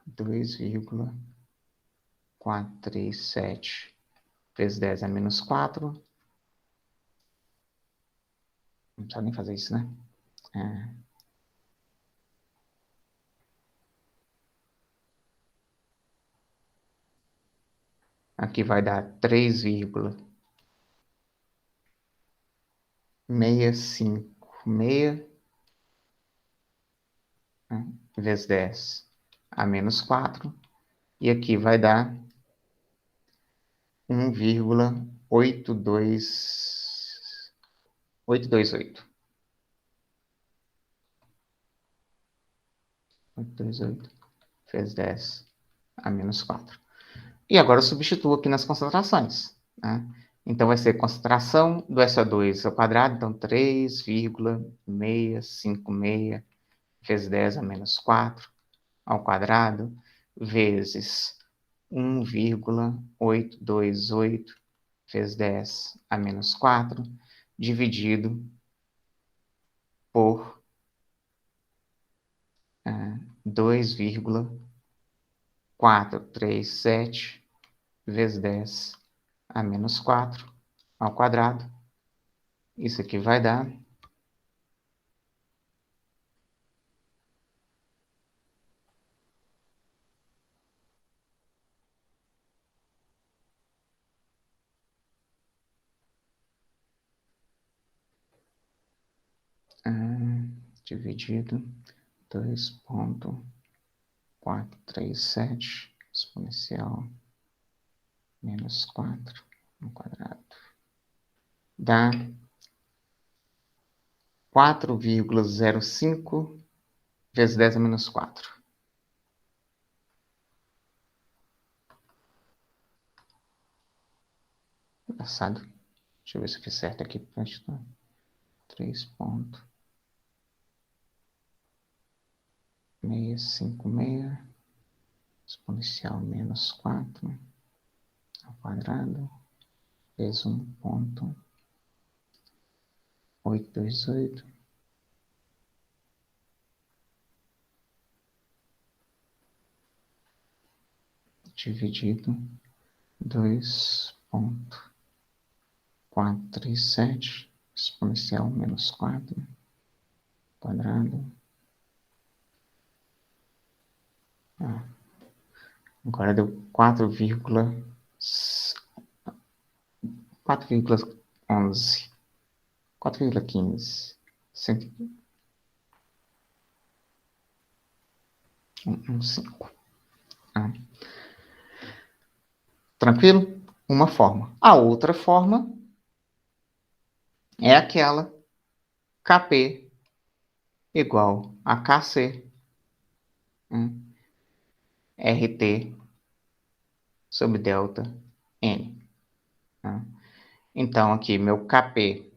2,437 vezes 10 a menos 4. Não precisa nem fazer isso, né? Aqui vai dar 3,656, né? Vezes 10 a menos 4. E aqui vai dar 1,828. 828 vezes 10 a menos 4. E agora eu substituo aqui nas concentrações. Né? Então, vai ser concentração do SO2 ao quadrado. Então, 3,656 vezes 10 a menos 4 ao quadrado, vezes 1,828 vezes 10 a menos 4, dividido por 2,437 vezes 10 a menos 4 ao quadrado. Isso aqui vai dar 2,437 exponencial menos 4 ao quadrado. Dá 4,05 vezes 10 a menos 4. Engraçado. Deixa eu ver se eu fiz certo aqui. 3,656 exponencial menos 4 ao quadrado vezes 1,828 dividido 2,437 exponencial menos 4 quadrado. Agora deu 4,11. 4,15. 115. Tranquilo? Uma forma. A outra forma é aquela KP igual a KC RT sobre delta N. Então, aqui, meu KP,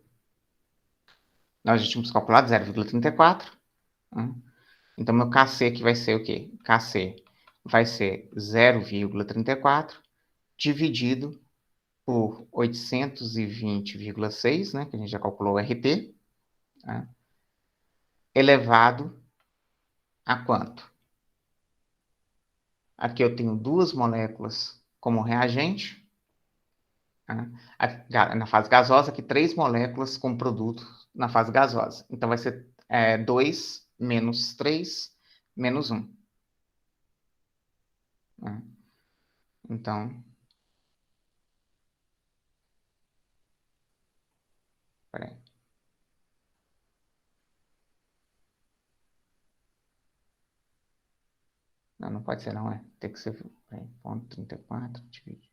nós já tínhamos calculado 0,34. Então, meu KC aqui vai ser o quê? KC vai ser 0,34 dividido por 820,6, né, que a gente já calculou o RT, elevado a quanto? Aqui eu tenho duas moléculas como reagente, na fase gasosa, aqui 3 moléculas como produto na fase gasosa. Então, vai ser 2 menos 3 menos 1. Então, peraí. Não, não pode ser não, tem que ser, peraí, ponto 34, dividir.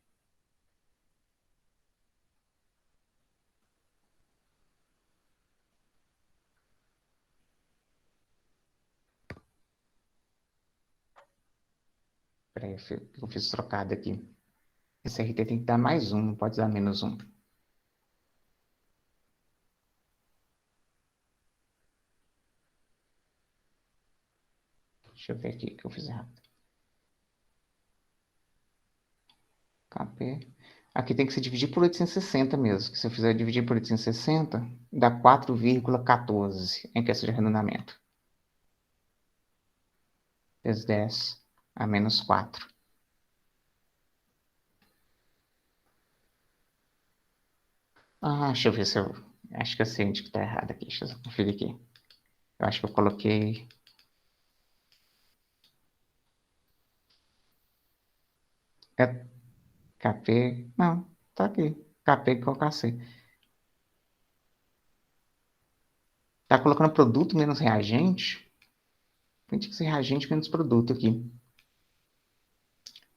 Peraí, eu fiz trocado aqui. Esse RT tem que dar mais 1, não pode dar menos 1. Deixa eu ver aqui o que eu fiz errado. KP. Aqui tem que se dividir por 860 mesmo. Que se eu fizer dividir por 860, dá 4,14 em questão de arredondamento. Vezes 10 a menos 4. Deixa eu ver se eu... Acho que eu sei onde que tá errado aqui. Deixa eu conferir aqui. Eu acho que eu coloquei... KP... Não, tá aqui. KP igual KC. Tá colocando produto menos reagente? Tem que ser reagente menos produto aqui.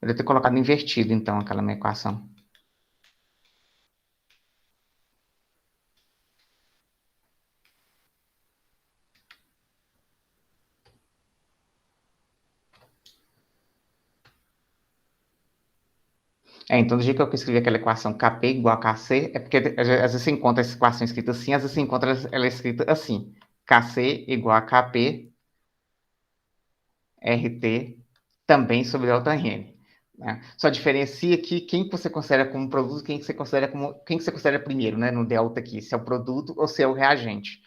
Eu devo ter colocado invertido, então, aquela minha equação. Então, do jeito que eu escrevi aquela equação KP igual a KC, é porque às vezes você encontra essa equação escrita assim, às vezes você encontra ela escrita assim. KC igual a KP, RT, também sobre delta N. Né? Só diferencia aqui quem você considera como produto, quem você considera primeiro, né, no delta aqui, se é o produto ou se é o reagente.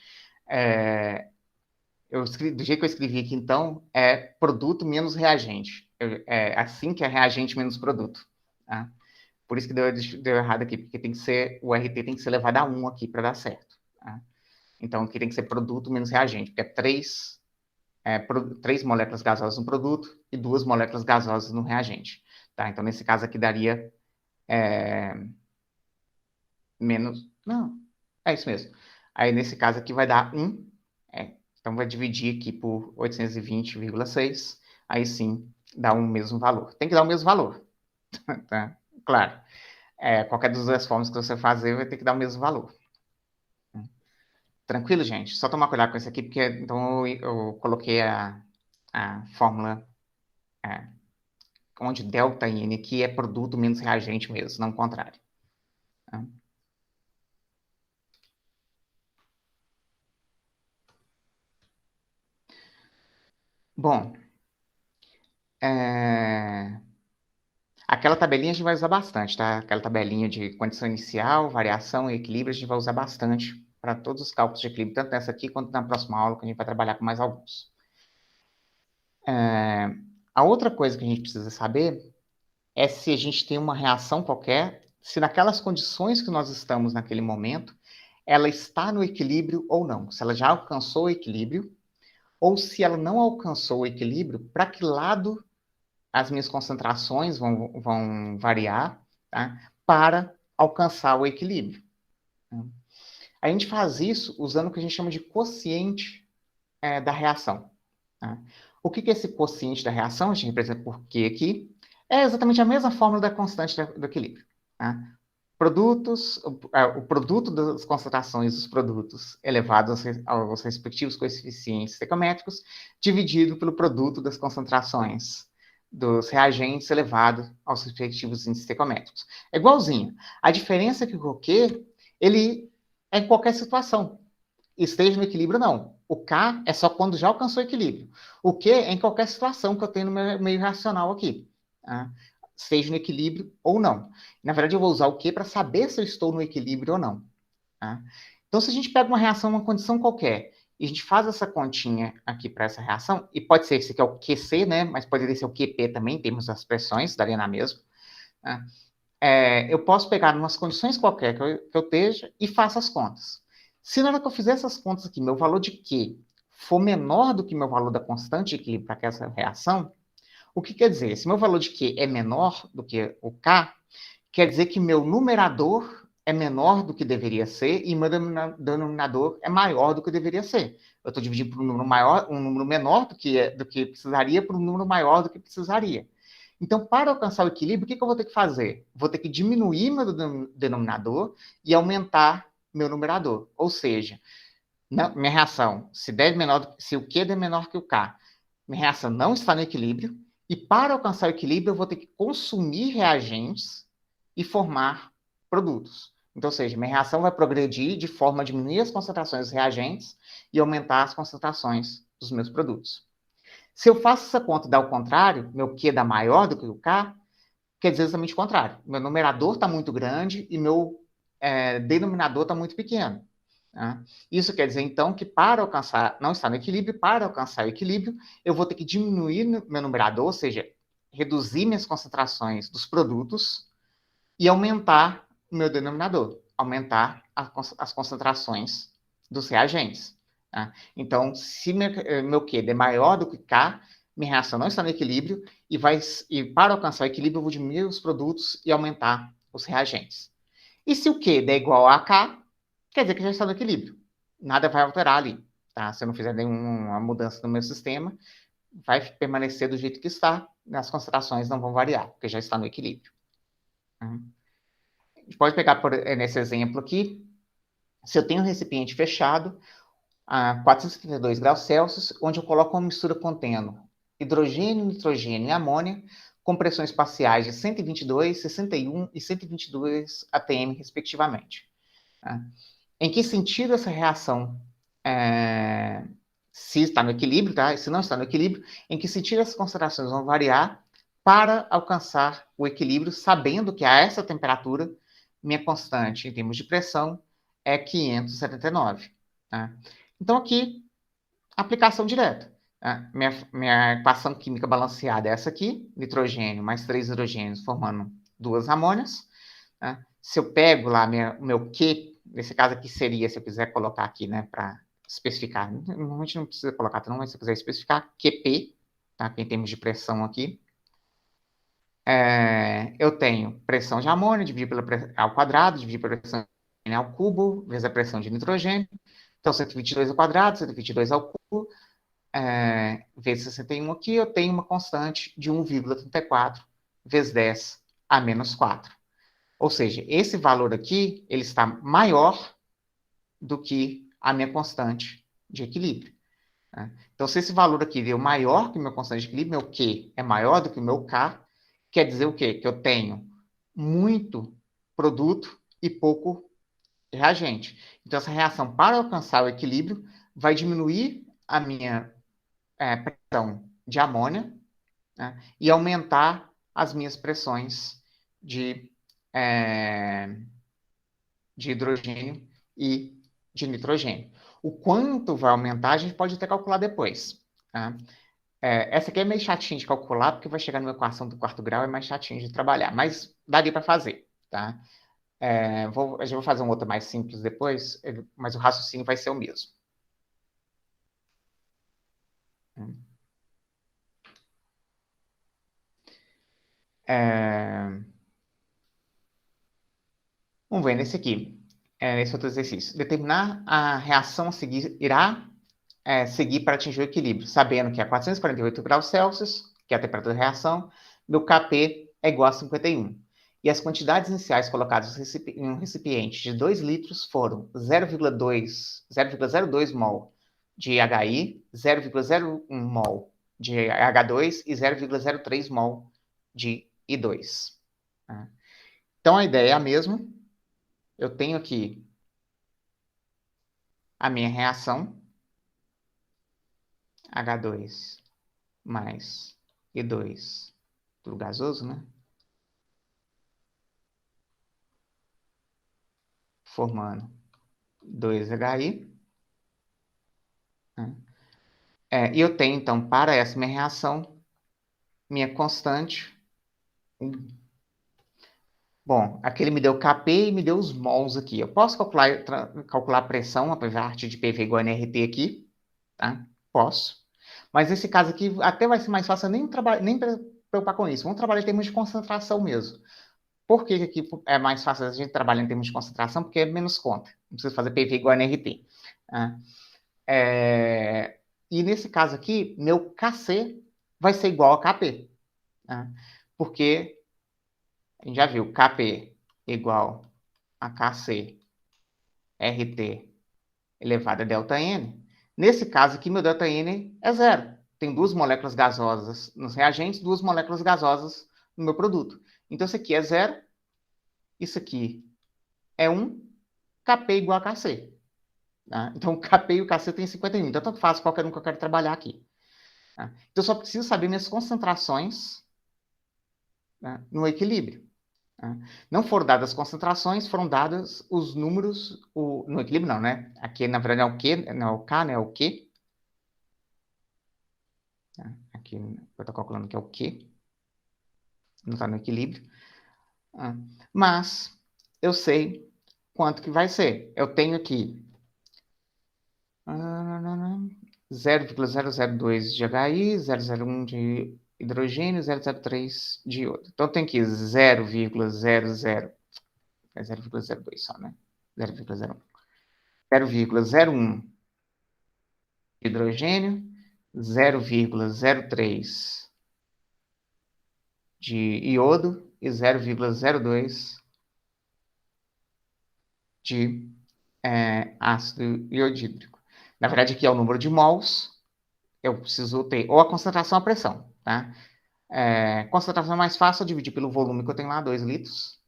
Do jeito que eu escrevi aqui, então, é produto menos reagente. É assim que é reagente menos produto. Tá? Por isso que deu errado aqui, porque tem que ser, o RT tem que ser elevado a 1 aqui para dar certo. Tá? Então, aqui tem que ser produto menos reagente, porque é 3 moléculas gasosas no produto e 2 moléculas gasosas no reagente. Tá? Então, nesse caso aqui daria menos... Não, é isso mesmo. Aí, nesse caso aqui vai dar 1. Então, vai dividir aqui por 820,6. Aí sim, dá o mesmo valor. Tem que dar o mesmo valor. Tá? Claro. Qualquer das duas formas que você fazer vai ter que dar o mesmo valor. Tranquilo, gente? Só tomar cuidado com isso aqui, porque então eu coloquei a fórmula onde delta N aqui é produto menos reagente mesmo, não o contrário. Tá? Bom, aquela tabelinha a gente vai usar bastante, tá? Aquela tabelinha de condição inicial, variação e equilíbrio, a gente vai usar bastante para todos os cálculos de equilíbrio, tanto nessa aqui quanto na próxima aula, que a gente vai trabalhar com mais alguns. A outra coisa que a gente precisa saber é se a gente tem uma reação qualquer, se naquelas condições que nós estamos naquele momento, ela está no equilíbrio ou não. Se ela já alcançou o equilíbrio, ou se ela não alcançou o equilíbrio, para que lado as minhas concentrações vão variar, tá? Para alcançar o equilíbrio. A gente faz isso usando o que a gente chama de quociente da reação. Tá? O que é esse quociente da reação? A gente representa por Q aqui. É exatamente a mesma fórmula da constante do equilíbrio. Tá? O produto das concentrações dos produtos elevados aos respectivos coeficientes estequiométricos, dividido pelo produto das concentrações dos reagentes elevado aos respectivos índices estequiométricos. É igualzinho. A diferença é que o Q, ele é em qualquer situação. Esteja no equilíbrio, não. O K é só quando já alcançou o equilíbrio. O Q é em qualquer situação que eu tenho no meu meio racional aqui. Tá? Esteja no equilíbrio ou não. Na verdade, eu vou usar o Q para saber se eu estou no equilíbrio ou não. Tá? Então, se a gente pega uma reação, uma condição qualquer, e a gente faz essa continha aqui para essa reação, e pode ser esse aqui é o QC, né? Mas poderia ser o QP também, temos as pressões, daria na mesma. Tá? Eu posso pegar umas condições qualquer que eu esteja e faço as contas. Se na hora que eu fizer essas contas aqui, meu valor de Q for menor do que meu valor da constante de equilíbrio para essa reação, o que quer dizer? Se meu valor de Q é menor do que o K, quer dizer que meu numerador é menor do que deveria ser e meu denominador é maior do que deveria ser. Eu estou dividindo por um número menor do que precisaria por um número maior do que precisaria. Então, para alcançar o equilíbrio, o que eu vou ter que fazer? Vou ter que diminuir meu denominador e aumentar meu numerador. Ou seja, minha reação, se o Q é menor que o K, minha reação não está no equilíbrio, e para alcançar o equilíbrio, eu vou ter que consumir reagentes e formar produtos. Então, ou seja, minha reação vai progredir de forma a diminuir as concentrações dos reagentes e aumentar as concentrações dos meus produtos. Se eu faço essa conta e dá o contrário, meu Q dá maior do que o K, quer dizer exatamente o contrário. Meu numerador está muito grande e meu denominador está muito pequeno. Tá? Isso quer dizer, então, que para alcançar, não está no equilíbrio, para alcançar o equilíbrio, eu vou ter que diminuir meu numerador, ou seja, reduzir minhas concentrações dos produtos e aumentar o meu denominador, aumentar as concentrações dos reagentes. Tá? Então, se meu Q é maior do que K, minha reação não está no equilíbrio e para alcançar o equilíbrio eu vou diminuir os produtos e aumentar os reagentes. E se o Q der igual a K, quer dizer que já está no equilíbrio. Nada vai alterar ali. Tá? Se eu não fizer nenhuma mudança no meu sistema, vai permanecer do jeito que está, as concentrações não vão variar, porque já está no equilíbrio. A gente pode pegar nesse exemplo aqui, se eu tenho um recipiente fechado a 472 graus Celsius, onde eu coloco uma mistura contendo hidrogênio, nitrogênio e amônia, com pressões parciais de 122, 61 e 122 atm, respectivamente. Tá? Em que sentido essa reação, se está no equilíbrio, tá? E se não está no equilíbrio, em que sentido essas concentrações vão variar para alcançar o equilíbrio, sabendo que a essa temperatura, minha constante em termos de pressão é 579. Tá? Então, aqui, aplicação direta. Tá? Minha equação química balanceada é essa aqui, nitrogênio mais 3 hidrogênios formando 2 amônias. Tá? Se eu pego lá o meu Q, nesse caso aqui seria, se eu quiser colocar aqui, né, para especificar, normalmente não precisa colocar, não, mas se eu quiser especificar, QP, tá? Em termos de pressão aqui, eu tenho pressão de amônio dividido ao quadrado, dividido pela pressão de ao cubo, vezes a pressão de nitrogênio. Então, 122 ao quadrado, 122 ao cubo, vezes 61 aqui, eu tenho uma constante de 1,34 vezes 10 a menos 4. Ou seja, esse valor aqui, ele está maior do que a minha constante de equilíbrio. Né? Então, se esse valor aqui deu maior que o meu constante de equilíbrio, meu Q é maior do que o meu K, quer dizer o quê? Que eu tenho muito produto e pouco reagente. Então, essa reação, para alcançar o equilíbrio, vai diminuir a minha pressão de amônia, né, e aumentar as minhas pressões de hidrogênio e de nitrogênio. O quanto vai aumentar, a gente pode até calcular depois. Tá? Essa aqui é meio chatinha de calcular, porque vai chegar numa equação do quarto grau, é mais chatinho de trabalhar, mas daria para fazer. Tá? Eu já vou fazer um outro mais simples depois, mas o raciocínio vai ser o mesmo. Vamos ver nesse aqui, nesse outro exercício. Determinar a reação a seguir irá seguir para atingir o equilíbrio, sabendo que a 448 graus Celsius, que é a temperatura de reação, meu Kp é igual a 51. E as quantidades iniciais colocadas em um recipiente de 2 litros foram 0,02 mol de HI, 0,01 mol de H2 e 0,03 mol de I2. Então, a ideia é a mesma. Eu tenho aqui a minha reação, H2 mais I2, tudo gasoso, né? Formando 2HI. Né? E eu tenho, então, para essa minha reação, minha constante. Bom, aqui ele me deu Kp e me deu os mols aqui. Eu posso calcular a pressão, a parte de PV igual a nRT aqui, tá? Posso. Mas nesse caso aqui, até vai ser mais fácil nem preocupar com isso. Vamos trabalhar em termos de concentração mesmo. Por que aqui é mais fácil a gente trabalhar em termos de concentração? Porque é menos conta. Não precisa fazer PV igual a nRT. Tá? E nesse caso aqui, meu Kc vai ser igual a Kp. Tá? Porque a gente já viu Kp igual a Kc RT elevado a ΔN. Nesse caso aqui, meu ΔN é zero. Tem 2 moléculas gasosas nos reagentes, 2 moléculas gasosas no meu produto. Então, isso aqui é zero. Isso aqui é 1. Kp igual a Kc. Tá? Então, o Kp e o Kc tem 51. Então, tanto faz qualquer um que eu quero trabalhar aqui. Tá? Então, eu só preciso saber minhas concentrações, né, no equilíbrio. Tá? Não foram dadas as concentrações, foram dados os números, no equilíbrio não, né? Aqui, na verdade, é o Q, não é o K, né? É o Q. Tá? Aqui, eu estou calculando que é o Q. Não está no equilíbrio. Tá? Mas, eu sei quanto que vai ser. Eu tenho aqui 0,002 de HI, 0,01 de hidrogênio, 0,03 de iodo. Então, tem aqui 0,00, é 0,02 só, né? 0,01. 0,01 de hidrogênio, 0,03 de iodo e 0,02 de ácido iodídrico. Na verdade, aqui é o número de mols. Eu preciso ter ou a concentração ou a pressão, tá? Concentração é mais fácil, eu dividir pelo volume que eu tenho lá, 2 litros.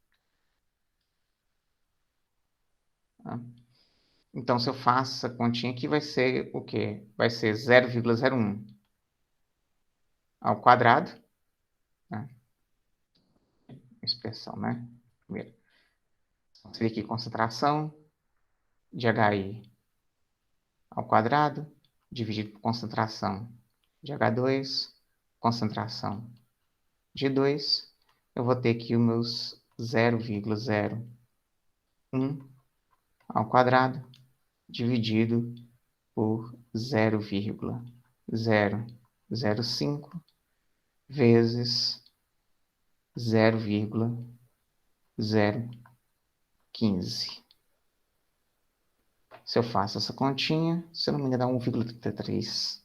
Tá? Então, se eu faço essa continha aqui, vai ser o quê? Vai ser 0,01 ao quadrado. Tá? Expressão, né? Primeiro. Então, seria aqui concentração de HI ao quadrado, dividido por concentração de H2, concentração de 2. Eu vou ter aqui os meus 0,01 ao quadrado, dividido por 0,005 vezes 0,015. Se eu faço essa continha, se eu não me engano, dá 1,33.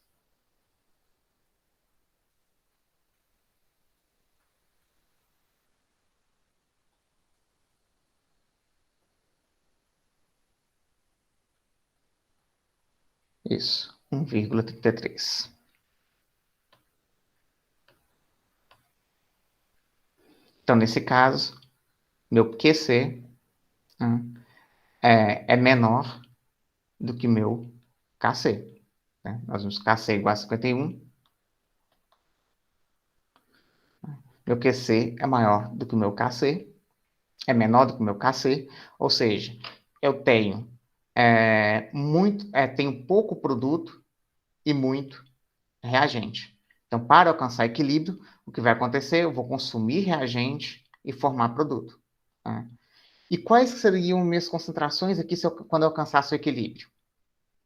Isso, 1,33. Então, nesse caso, meu QC é menor do que meu KC. Né? Nós vamos KC igual a 51. Meu QC é maior do que o meu KC, é menor do que o meu KC, ou seja, eu tenho tenho pouco produto e muito reagente. Então, para alcançar equilíbrio, o que vai acontecer? Eu vou consumir reagente e formar produto. Tá? E quais seriam minhas concentrações aqui quando eu alcançasse o equilíbrio?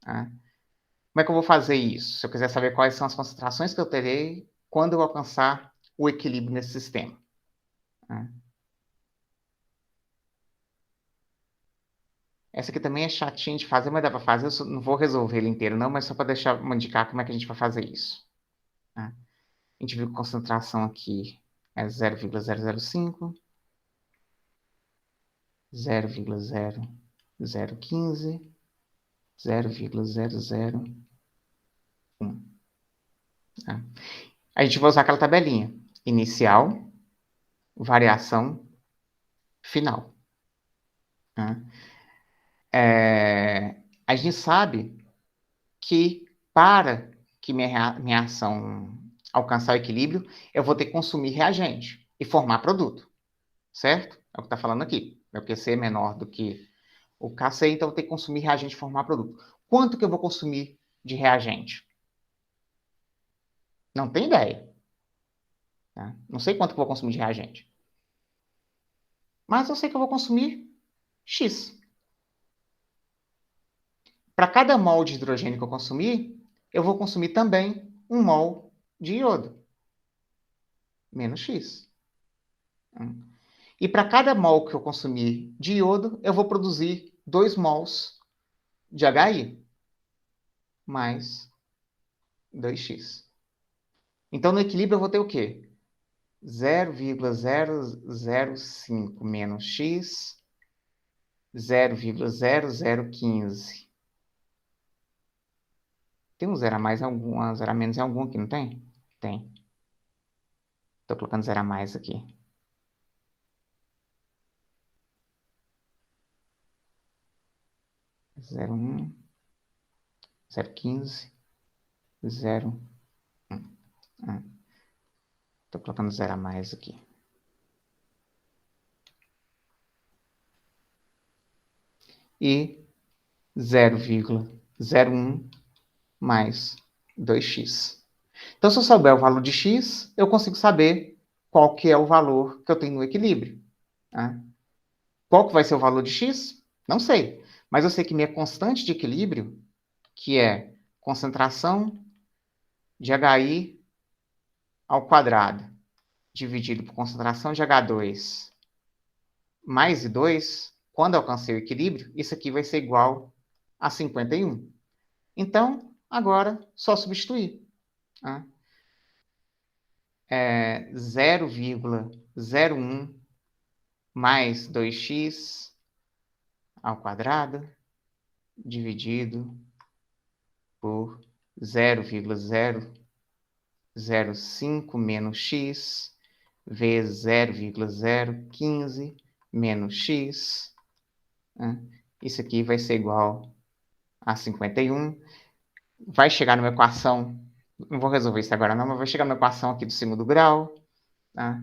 Tá? Como é que eu vou fazer isso? Se eu quiser saber quais são as concentrações que eu terei quando eu alcançar o equilíbrio nesse sistema. Né? Essa aqui também é chatinha de fazer, mas dá para fazer. Não vou resolver ele inteiro, não, mas só para deixar, indicar como é que a gente vai fazer isso. Né? A gente viu que a concentração aqui é 0,005, 0,0015, 0,001. Tá? A gente vai usar aquela tabelinha. Inicial, variação, final. Tá? A gente sabe que para que minha ação alcançar o equilíbrio, eu vou ter que consumir reagente e formar produto. Certo? É o que está falando aqui. Meu QC é menor do que o KC, então eu vou ter que consumir reagente e formar produto. Quanto que eu vou consumir de reagente? Não tenho ideia. Tá? Não sei quanto que eu vou consumir de reagente. Mas eu sei que eu vou consumir X. Para cada mol de hidrogênio que eu consumir, eu vou consumir também 1 mol de iodo. Menos X. E para cada mol que eu consumir de iodo, eu vou produzir 2 mols de HI. Mais 2x. Então, no equilíbrio, eu vou ter o quê? 0,005 menos x, 0,0015. Tem um zero a mais em algum, um zero a menos em algum aqui, não tem? Tem. Estou colocando zero a mais aqui. Zero 0,15, 0. Estou colocando zero a mais aqui. E 0,01 mais 2x. Então, se eu souber o valor de x, eu consigo saber qual que é o valor que eu tenho no equilíbrio. Tá? Qual que vai ser o valor de x? Não sei. Mas eu sei que minha constante de equilíbrio, que é concentração de HI ao quadrado, dividido por concentração de H2 mais I2, quando eu alcancei o equilíbrio, isso aqui vai ser igual a 51. Então, agora, só substituir. Tá? 0,01 mais 2x ao quadrado, dividido por 0,005 menos x, vezes 0,015 menos x. Né? Isso aqui vai ser igual a 51. Vai chegar numa equação, não vou resolver isso agora não, mas vai chegar numa equação aqui do segundo grau. Tá?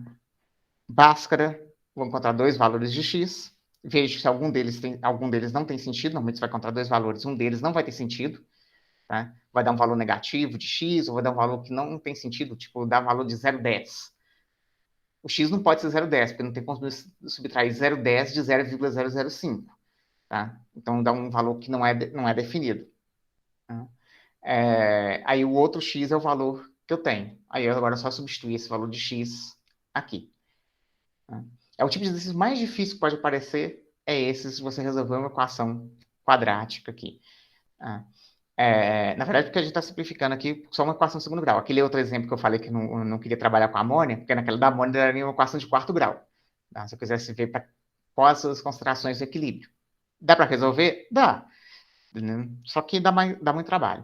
Bhaskara, vou encontrar dois valores de x. Vejo se algum deles não tem sentido. Normalmente você vai encontrar dois valores, um deles não vai ter sentido. Tá? Vai dar um valor negativo de x, ou vai dar um valor que não tem sentido, tipo, dar um valor de 0,10. O x não pode ser 0,10, porque não tem como subtrair 0,10 de 0,005. Tá? Então, dá um valor que não é definido. Tá? Aí, o outro x é o valor que eu tenho. Aí, agora é só substituir esse valor de x aqui. Tá? É o tipo de exercício mais difícil que pode aparecer, é esse, se você resolver uma equação quadrática aqui. Tá? Na verdade, porque a gente está simplificando aqui só uma equação de segundo grau. Aquele outro exemplo que eu falei que não queria trabalhar com amônia, porque naquela da amônia daria uma equação de quarto grau. Tá? Se eu quisesse ver quais as concentrações de equilíbrio. Dá para resolver? Dá. Só que dá muito trabalho.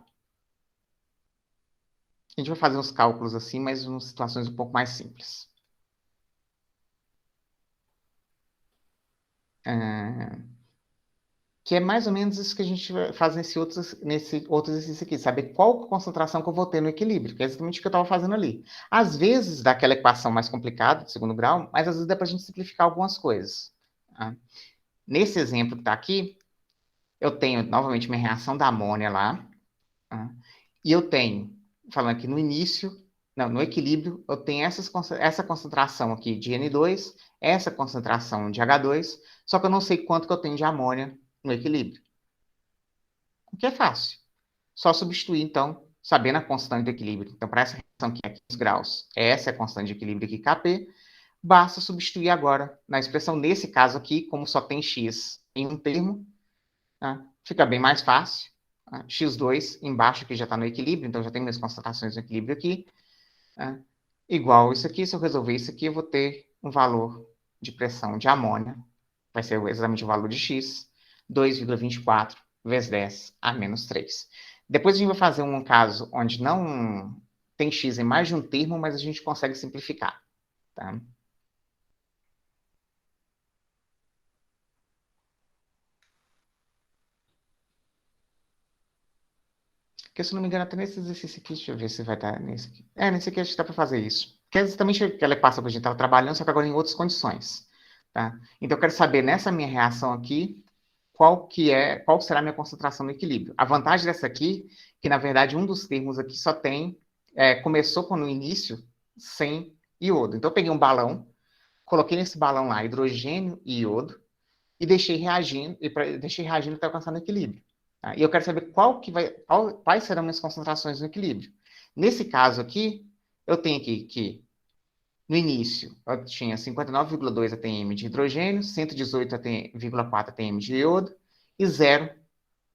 A gente vai fazer uns cálculos assim, mas em situações um pouco mais simples. Que é mais ou menos isso que a gente faz nesse outro exercício aqui, saber qual concentração que eu vou ter no equilíbrio, que é exatamente o que eu estava fazendo ali. Às vezes dá aquela equação mais complicada, de segundo grau, mas às vezes dá para a gente simplificar algumas coisas. Tá? Nesse exemplo que está aqui, eu tenho novamente minha reação da amônia lá, tá? E eu tenho, falando aqui no início, no equilíbrio, eu tenho essa concentração aqui de N2, essa concentração de H2, só que eu não sei quanto que eu tenho de amônia no equilíbrio. O que é fácil. Só substituir, então, sabendo a constante de equilíbrio. Então, para essa reação aqui a 15 graus, essa é a constante de equilíbrio aqui, Kp. basta substituir agora na expressão, nesse caso aqui, como só tem x em um termo, tá? Fica bem mais fácil. Tá? x2 embaixo que já está no equilíbrio, então já tem minhas constatações no equilíbrio aqui. Tá? Igual isso aqui, se eu resolver isso aqui, eu vou ter um valor de pressão de amônia, vai ser exatamente o valor de x, 2,24 vezes 10 a menos 3. Depois a gente vai fazer um caso onde não tem x em mais de um termo, mas a gente consegue simplificar. Tá? Porque, se não me engano, até nesse exercício aqui, deixa eu ver se vai estar nesse aqui. Nesse aqui acho que dá para fazer isso. Que é exatamente o que ela passa para a gente estava trabalhando, só que agora em outras condições. Tá? Então, eu quero saber, nessa minha reação aqui, qual será a minha concentração no equilíbrio. A vantagem dessa aqui, que na verdade um dos termos aqui só tem, começou com no início sem iodo. Então, eu peguei um balão, coloquei nesse balão lá hidrogênio e iodo, e deixei reagindo até alcançar no equilíbrio. Tá? E eu quero saber quais serão minhas concentrações no equilíbrio. Nesse caso aqui, eu tenho aqui que, no início, eu tinha 59,2 atm de hidrogênio, 118,4 atm de iodo e 0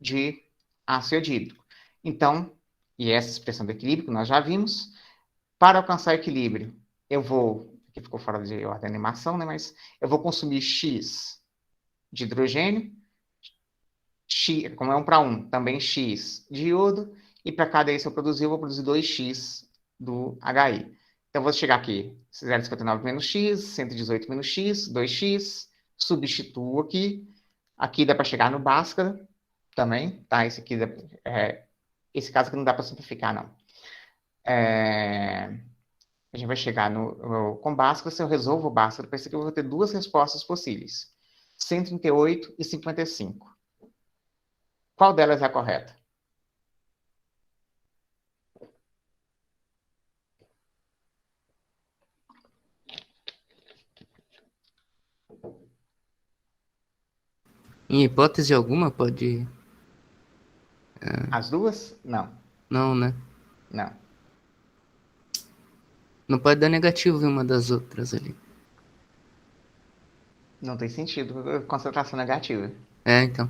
de ácido iodídrico. Então, e essa expressão do equilíbrio que nós já vimos, para alcançar equilíbrio, eu vou, aqui ficou fora de ordem de animação, né, mas eu vou consumir X de hidrogênio, X, como é 1 para 1, também X de iodo, e para cada isso eu produzir, eu vou produzir 2X do HI. Então, eu vou chegar aqui, 0,59 menos X, 118 menos X, 2X, substituo aqui. Aqui dá para chegar no Bhaskara também, tá? Esse caso aqui não dá para simplificar, não. A gente vai chegar com Bhaskara, se eu resolvo o Bhaskara, para isso aqui eu vou ter duas respostas possíveis. 138 e 55. Qual delas é a correta? Em hipótese alguma, pode... As duas? Não. Não, né? Não. Não pode dar negativo em uma das outras ali. Não tem sentido. Concentração negativa. Então.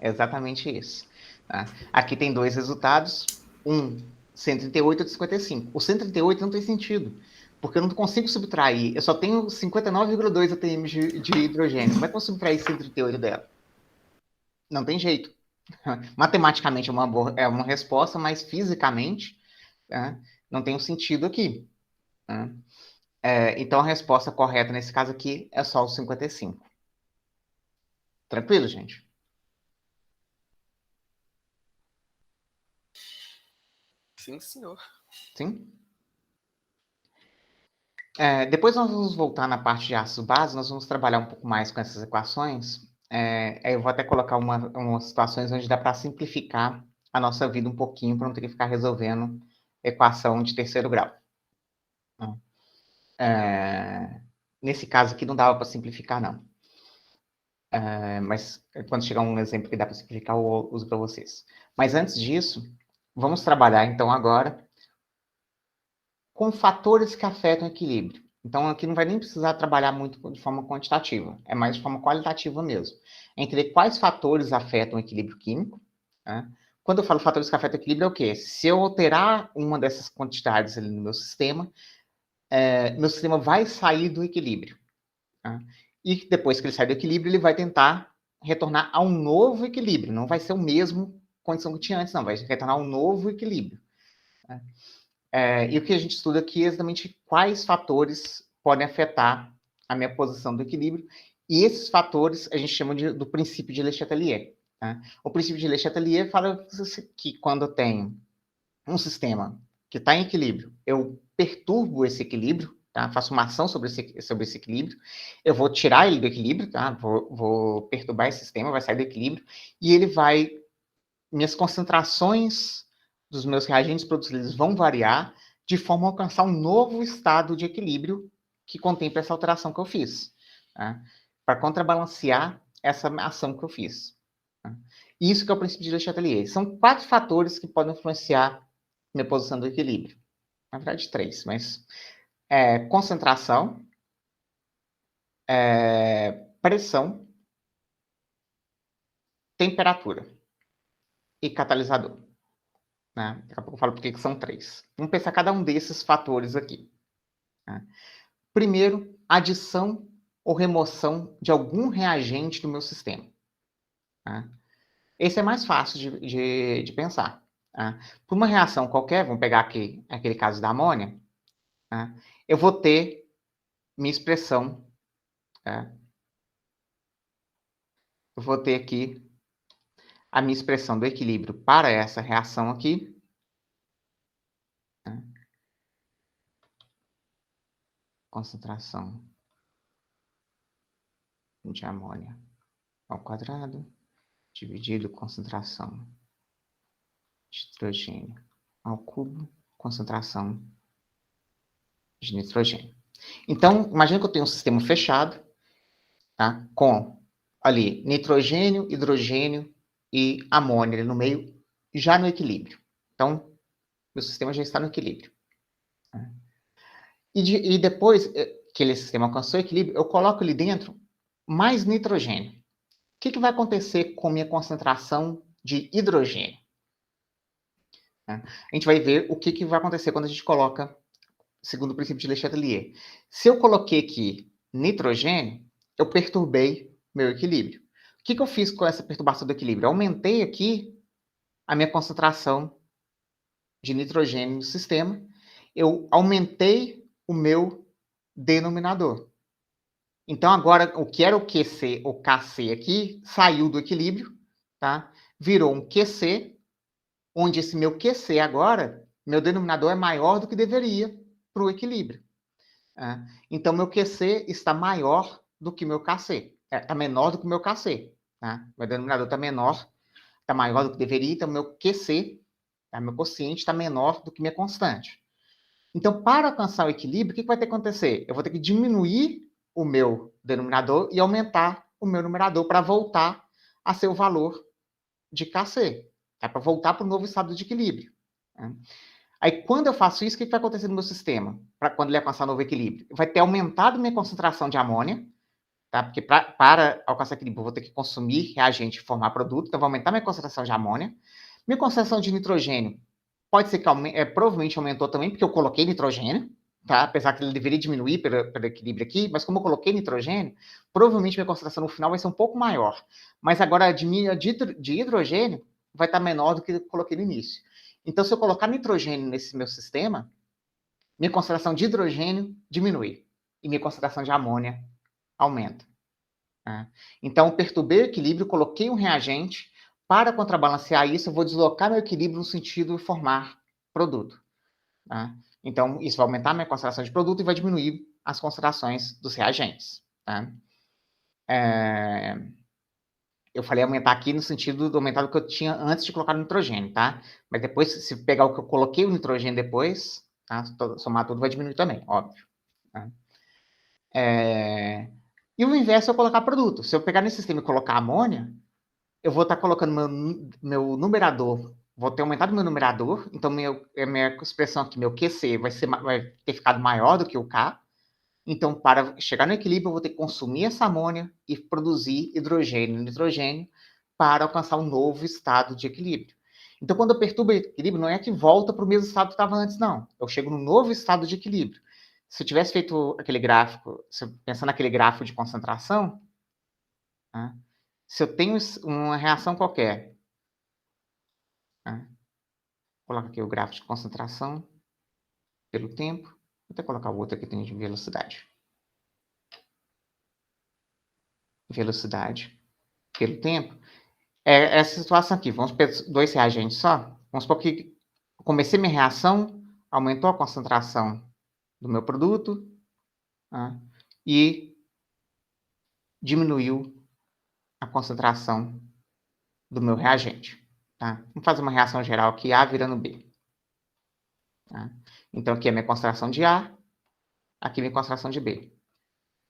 É exatamente isso. Tá? Aqui tem dois resultados. 138 e 55. O 138 não tem sentido, porque eu não consigo subtrair. Eu só tenho 59,2 atm de hidrogênio. Como é que eu vou subtrair 138 dela? Não tem jeito. Matematicamente é uma resposta, mas fisicamente, tá? Não tem um sentido aqui. Tá? Então, a resposta correta nesse caso aqui é só o 55. Tranquilo, gente? Sim, senhor. Sim? Depois nós vamos voltar na parte de ácidos base, nós vamos trabalhar um pouco mais com essas equações. Eu vou até colocar umas situações onde dá para simplificar a nossa vida um pouquinho, para não ter que ficar resolvendo equação de terceiro grau. Nesse caso aqui não dava para simplificar, não. Mas quando chegar um exemplo que dá para simplificar, eu uso para vocês. Mas antes disso, vamos trabalhar então agora com fatores que afetam o equilíbrio. Então, aqui não vai nem precisar trabalhar muito de forma quantitativa, é mais de forma qualitativa mesmo. Entender quais fatores afetam o equilíbrio químico. Né? Quando eu falo fatores que afetam o equilíbrio, é o quê? Se eu alterar uma dessas quantidades ali no meu sistema vai sair do equilíbrio. Tá? E depois que ele sai do equilíbrio, ele vai tentar retornar a um novo equilíbrio. Não vai ser o mesmo condição que tinha antes, não. Vai retornar a um novo equilíbrio. Tá? E o que a gente estuda aqui é exatamente quais fatores podem afetar a minha posição do equilíbrio. E esses fatores a gente chama do princípio de Le Chatelier. Tá? O princípio de Le Chatelier fala que quando eu tenho um sistema que está em equilíbrio, eu perturbo esse equilíbrio, tá? Faço uma ação sobre esse equilíbrio, eu vou tirar ele do equilíbrio, tá? Vou perturbar esse sistema, vai sair do equilíbrio, e ele vai... Minhas concentrações dos meus reagentes produzidos vão variar de forma a alcançar um novo estado de equilíbrio que contempla essa alteração que eu fiz, tá? Para contrabalancear essa ação que eu fiz. Tá? Isso que é o princípio de Le Chatelier. São 4 fatores que podem influenciar minha posição do equilíbrio. Na verdade, 3, mas concentração, pressão, temperatura e catalisador. Né? Daqui a pouco eu falo por que são 3. Vamos pensar cada um desses fatores aqui. Né? Primeiro, adição ou remoção de algum reagente do meu sistema. Né? Esse é mais fácil de pensar. Né? Por uma reação qualquer, vamos pegar aqui aquele caso da amônia, né? Eu vou ter minha expressão. Eu vou ter aqui a minha expressão do equilíbrio para essa reação aqui. Né? Concentração de amônia ao quadrado, dividido concentração de hidrogênio ao cubo, concentração de nitrogênio. Então, imagina que eu tenho um sistema fechado, tá? Com ali nitrogênio, hidrogênio e amônia ali no meio, já no equilíbrio. Então, meu sistema já está no equilíbrio. Tá? E depois que esse sistema alcançou o equilíbrio, eu coloco ali dentro mais nitrogênio. O que vai acontecer com minha concentração de hidrogênio? A gente vai ver o que vai acontecer quando a gente coloca, segundo o princípio de Le Chatelier. Se eu coloquei aqui nitrogênio, eu perturbei meu equilíbrio. O que eu fiz com essa perturbação do equilíbrio? Eu aumentei aqui a minha concentração de nitrogênio no sistema. Eu aumentei o meu denominador. Então, agora, o que era o QC, o KC aqui, saiu do equilíbrio, tá? Virou um QC, onde esse meu QC agora, meu denominador é maior do que deveria para o equilíbrio. Tá? Então, meu QC está maior do que meu KC. Está menor do que o meu KC. Tá? Meu denominador está menor, está maior do que deveria, então meu QC, tá? Meu quociente, está menor do que minha constante. Então, para alcançar o equilíbrio, o que vai ter que acontecer? Eu vou ter que diminuir o meu denominador e aumentar o meu numerador para voltar a ser o valor de KC. É para voltar para o novo estado de equilíbrio. Né? Aí, quando eu faço isso, o que vai acontecer no meu sistema? Quando ele alcançar o novo equilíbrio? Vai ter aumentado minha concentração de amônia, tá? Porque para alcançar equilíbrio, eu vou ter que consumir reagente e formar produto, então vai aumentar minha concentração de amônia. Minha concentração de nitrogênio pode ser que provavelmente aumentou também, porque eu coloquei nitrogênio, tá? Apesar que ele deveria diminuir pelo equilíbrio aqui, mas como eu coloquei nitrogênio, provavelmente minha concentração no final vai ser um pouco maior. Mas agora de hidrogênio vai estar menor do que eu coloquei no início. Então, se eu colocar nitrogênio nesse meu sistema, minha concentração de hidrogênio diminui e minha concentração de amônia aumenta. Tá? Então, eu perturbei o equilíbrio, coloquei um reagente. Para contrabalancear isso, eu vou deslocar meu equilíbrio no sentido de formar produto. Tá? Então, isso vai aumentar a minha concentração de produto e vai diminuir as concentrações dos reagentes. Tá? Eu falei aumentar aqui no sentido de aumentar o que eu tinha antes de colocar o nitrogênio, tá? Mas depois, se pegar o que eu coloquei o nitrogênio depois, tá? Somar tudo vai diminuir também, óbvio. Tá? E o inverso é eu colocar produto. Se eu pegar nesse sistema e colocar amônia, eu vou estar colocando meu numerador, vou ter aumentado meu numerador, então minha expressão aqui, meu QC, vai ter ficado maior do que o K. Então, para chegar no equilíbrio, eu vou ter que consumir essa amônia e produzir hidrogênio e nitrogênio para alcançar um novo estado de equilíbrio. Então, quando eu perturbo o equilíbrio, não é que volta para o mesmo estado que estava antes, não. Eu chego no novo estado de equilíbrio. Se eu tivesse feito aquele gráfico, pensando naquele gráfico de concentração, né, se eu tenho uma reação qualquer, né, coloco aqui o gráfico de concentração pelo tempo, vou até colocar o outro aqui tem de velocidade. Velocidade pelo tempo. Essa situação aqui, vamos pegar 2 reagentes só. Vamos supor que comecei minha reação, aumentou a concentração do meu produto, né, e diminuiu a concentração do meu reagente. Tá? Vamos fazer uma reação geral aqui, A virando B. Tá? Então, aqui é a minha concentração de A, aqui é a minha concentração de B.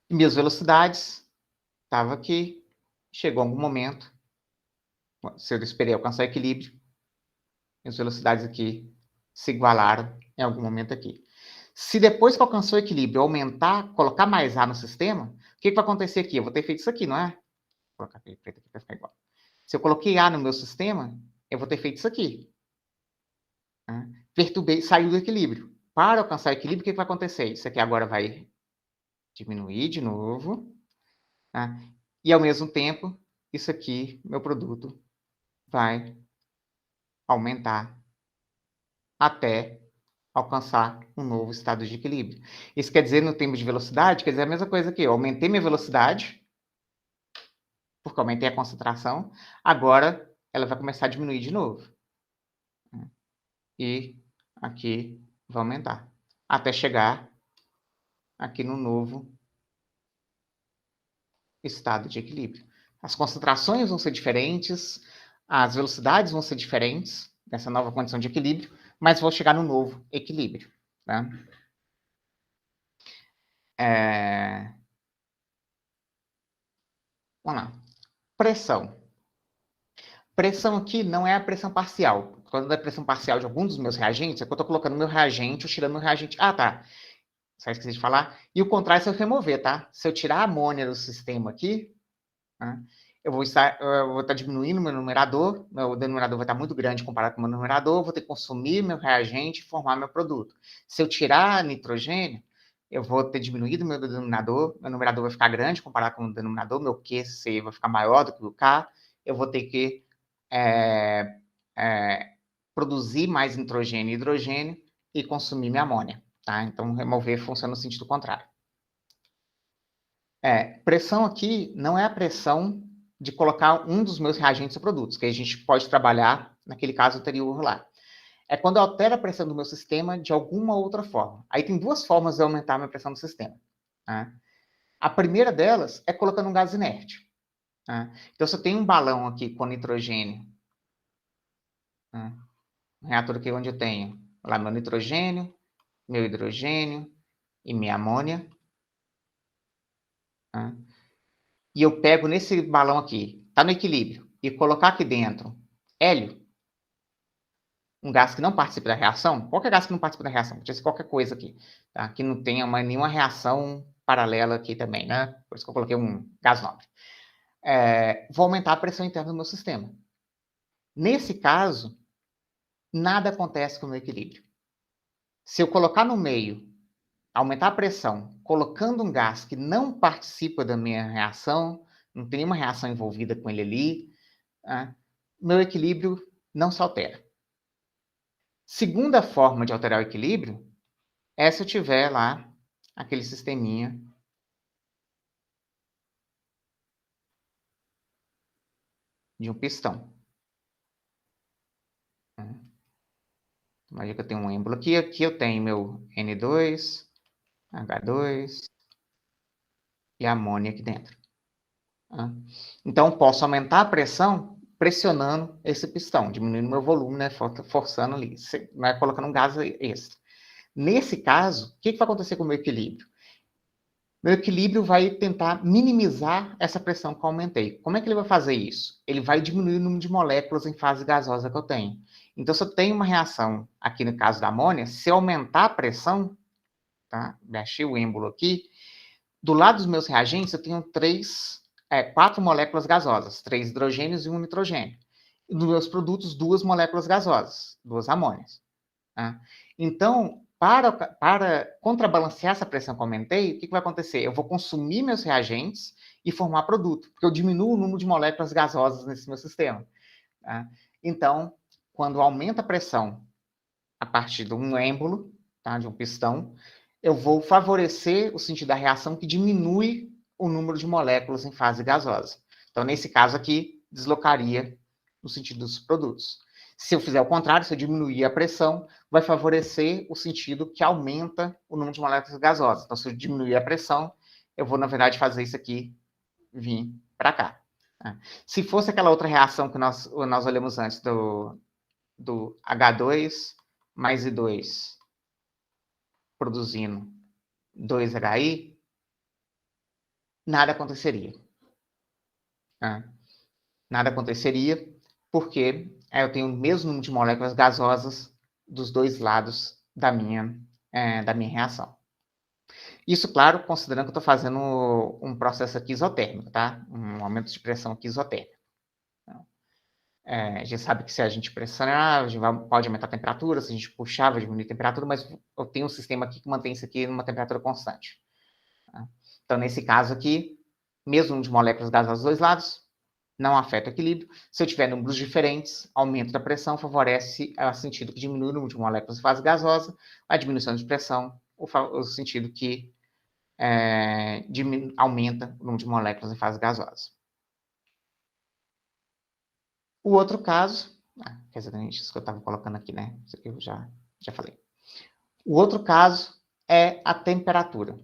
E minhas velocidades, estava aqui, chegou algum momento, se eu esperei alcançar o equilíbrio, minhas velocidades aqui se igualaram em algum momento aqui. Se depois que alcançou o equilíbrio, aumentar, colocar mais A no sistema, O que vai acontecer aqui? Eu vou ter feito isso aqui, não é? Vou colocar preto aqui para ficar igual. Se eu coloquei A no meu sistema, eu vou ter feito isso aqui. Tá? Perturbei, saiu do equilíbrio. Para alcançar o equilíbrio, o que vai acontecer? Isso aqui agora vai diminuir de novo. Tá? E, ao mesmo tempo, isso aqui, meu produto, vai aumentar até alcançar um novo estado de equilíbrio. Isso quer dizer, no tempo de velocidade, quer dizer a mesma coisa aqui. Eu aumentei minha velocidade, porque aumentei a concentração, agora ela vai começar a diminuir de novo. E aqui vai aumentar, até chegar aqui no novo estado de equilíbrio. As concentrações vão ser diferentes, as velocidades vão ser diferentes nessa nova condição de equilíbrio, mas vou chegar no novo equilíbrio. Tá? Vamos lá. Pressão. Pressão aqui não é a pressão parcial. Quando é pressão parcial de algum dos meus reagentes, é que eu estou colocando meu reagente ou tirando meu reagente. Ah, tá. Só esqueci de falar. E o contrário se eu remover, tá? Se eu tirar a amônia do sistema aqui, tá? eu vou estar diminuindo meu numerador vai estar muito grande comparado com o meu numerador, vou ter que consumir meu reagente e formar meu produto. Se eu tirar nitrogênio, eu vou ter diminuído meu denominador, meu numerador vai ficar grande comparado com o denominador, meu QC vai ficar maior do que o K, eu vou ter que produzir mais nitrogênio e hidrogênio e consumir minha amônia. Tá? Então, remover funciona no sentido contrário. Pressão aqui não é a pressão de colocar um dos meus reagentes ou produtos, que a gente pode trabalhar naquele caso anterior lá. É quando eu altero a pressão do meu sistema de alguma outra forma. Aí tem duas formas de aumentar a minha pressão do sistema. Tá? A primeira delas é colocando um gás inerte. Tá? Então, se eu tenho um balão aqui com nitrogênio, tá? Um reator aqui onde eu tenho lá meu nitrogênio, meu hidrogênio e minha amônia. Tá? E eu pego nesse balão aqui, está no equilíbrio, e colocar aqui dentro hélio, um gás que não participa da reação, qualquer gás que não participa da reação, pode ser qualquer coisa aqui, tá? Que não tenha nenhuma reação paralela aqui também, né? Por isso que eu coloquei um gás nobre. Vou aumentar a pressão interna do meu sistema. Nesse caso, nada acontece com o meu equilíbrio. Se eu colocar no meio, aumentar a pressão, colocando um gás que não participa da minha reação, não tem nenhuma reação envolvida com ele ali, meu equilíbrio não se altera. Segunda forma de alterar o equilíbrio é se eu tiver lá aquele sisteminha de um pistão. Imagina que eu tenho um êmbolo aqui, aqui eu tenho meu N2, H2 e amônia aqui dentro. Então, posso aumentar a pressão pressionando esse pistão, diminuindo meu volume, né, forçando ali, né, colocando um gás extra. Nesse caso, o que vai acontecer com o meu equilíbrio? Meu equilíbrio vai tentar minimizar essa pressão que eu aumentei. Como é que ele vai fazer isso? Ele vai diminuir o número de moléculas em fase gasosa que eu tenho. Então, se eu tenho uma reação, aqui no caso da amônia, se eu aumentar a pressão, tá? Baixei o êmbolo aqui, do lado dos meus reagentes eu tenho 4 moléculas gasosas, 3 hidrogênios e 1 nitrogênio. E nos meus produtos, 2 moléculas gasosas, 2 amônias. Tá? Então, para contrabalancear essa pressão que eu aumentei, o que vai acontecer? Eu vou consumir meus reagentes e formar produto, porque eu diminuo o número de moléculas gasosas nesse meu sistema. Tá? Então, quando aumenta a pressão a partir de um êmbolo, tá? De um pistão, eu vou favorecer o sentido da reação que diminui o número de moléculas em fase gasosa. Então, nesse caso aqui, deslocaria no sentido dos produtos. Se eu fizer o contrário, se eu diminuir a pressão, vai favorecer o sentido que aumenta o número de moléculas gasosas. Então, se eu diminuir a pressão, eu vou, na verdade, fazer isso aqui vir para cá. Tá? Se fosse aquela outra reação que nós olhamos antes, do H2 mais I2 produzindo 2HI, nada aconteceria. Tá? Nada aconteceria porque eu tenho o mesmo número de moléculas gasosas dos dois lados da minha reação. Isso, claro, considerando que eu estou fazendo um processo aqui isotérmico, tá? Um aumento de pressão aqui isotérmico. A gente sabe que se a gente pressionar, a gente pode aumentar a temperatura, se a gente puxar, vai diminuir a temperatura, mas eu tenho um sistema aqui que mantém isso aqui numa temperatura constante. Tá? Então, nesse caso aqui, mesmo número de moléculas gasosas dos dois lados, não afeta o equilíbrio. Se eu tiver números diferentes, aumento da pressão favorece o sentido que diminui o número de moléculas em fase gasosa, a diminuição de pressão, o sentido que aumenta o número de moléculas em fase gasosa. O outro caso, que é exatamente isso que eu estava colocando aqui, né? Isso aqui eu já falei. O outro caso é a temperatura.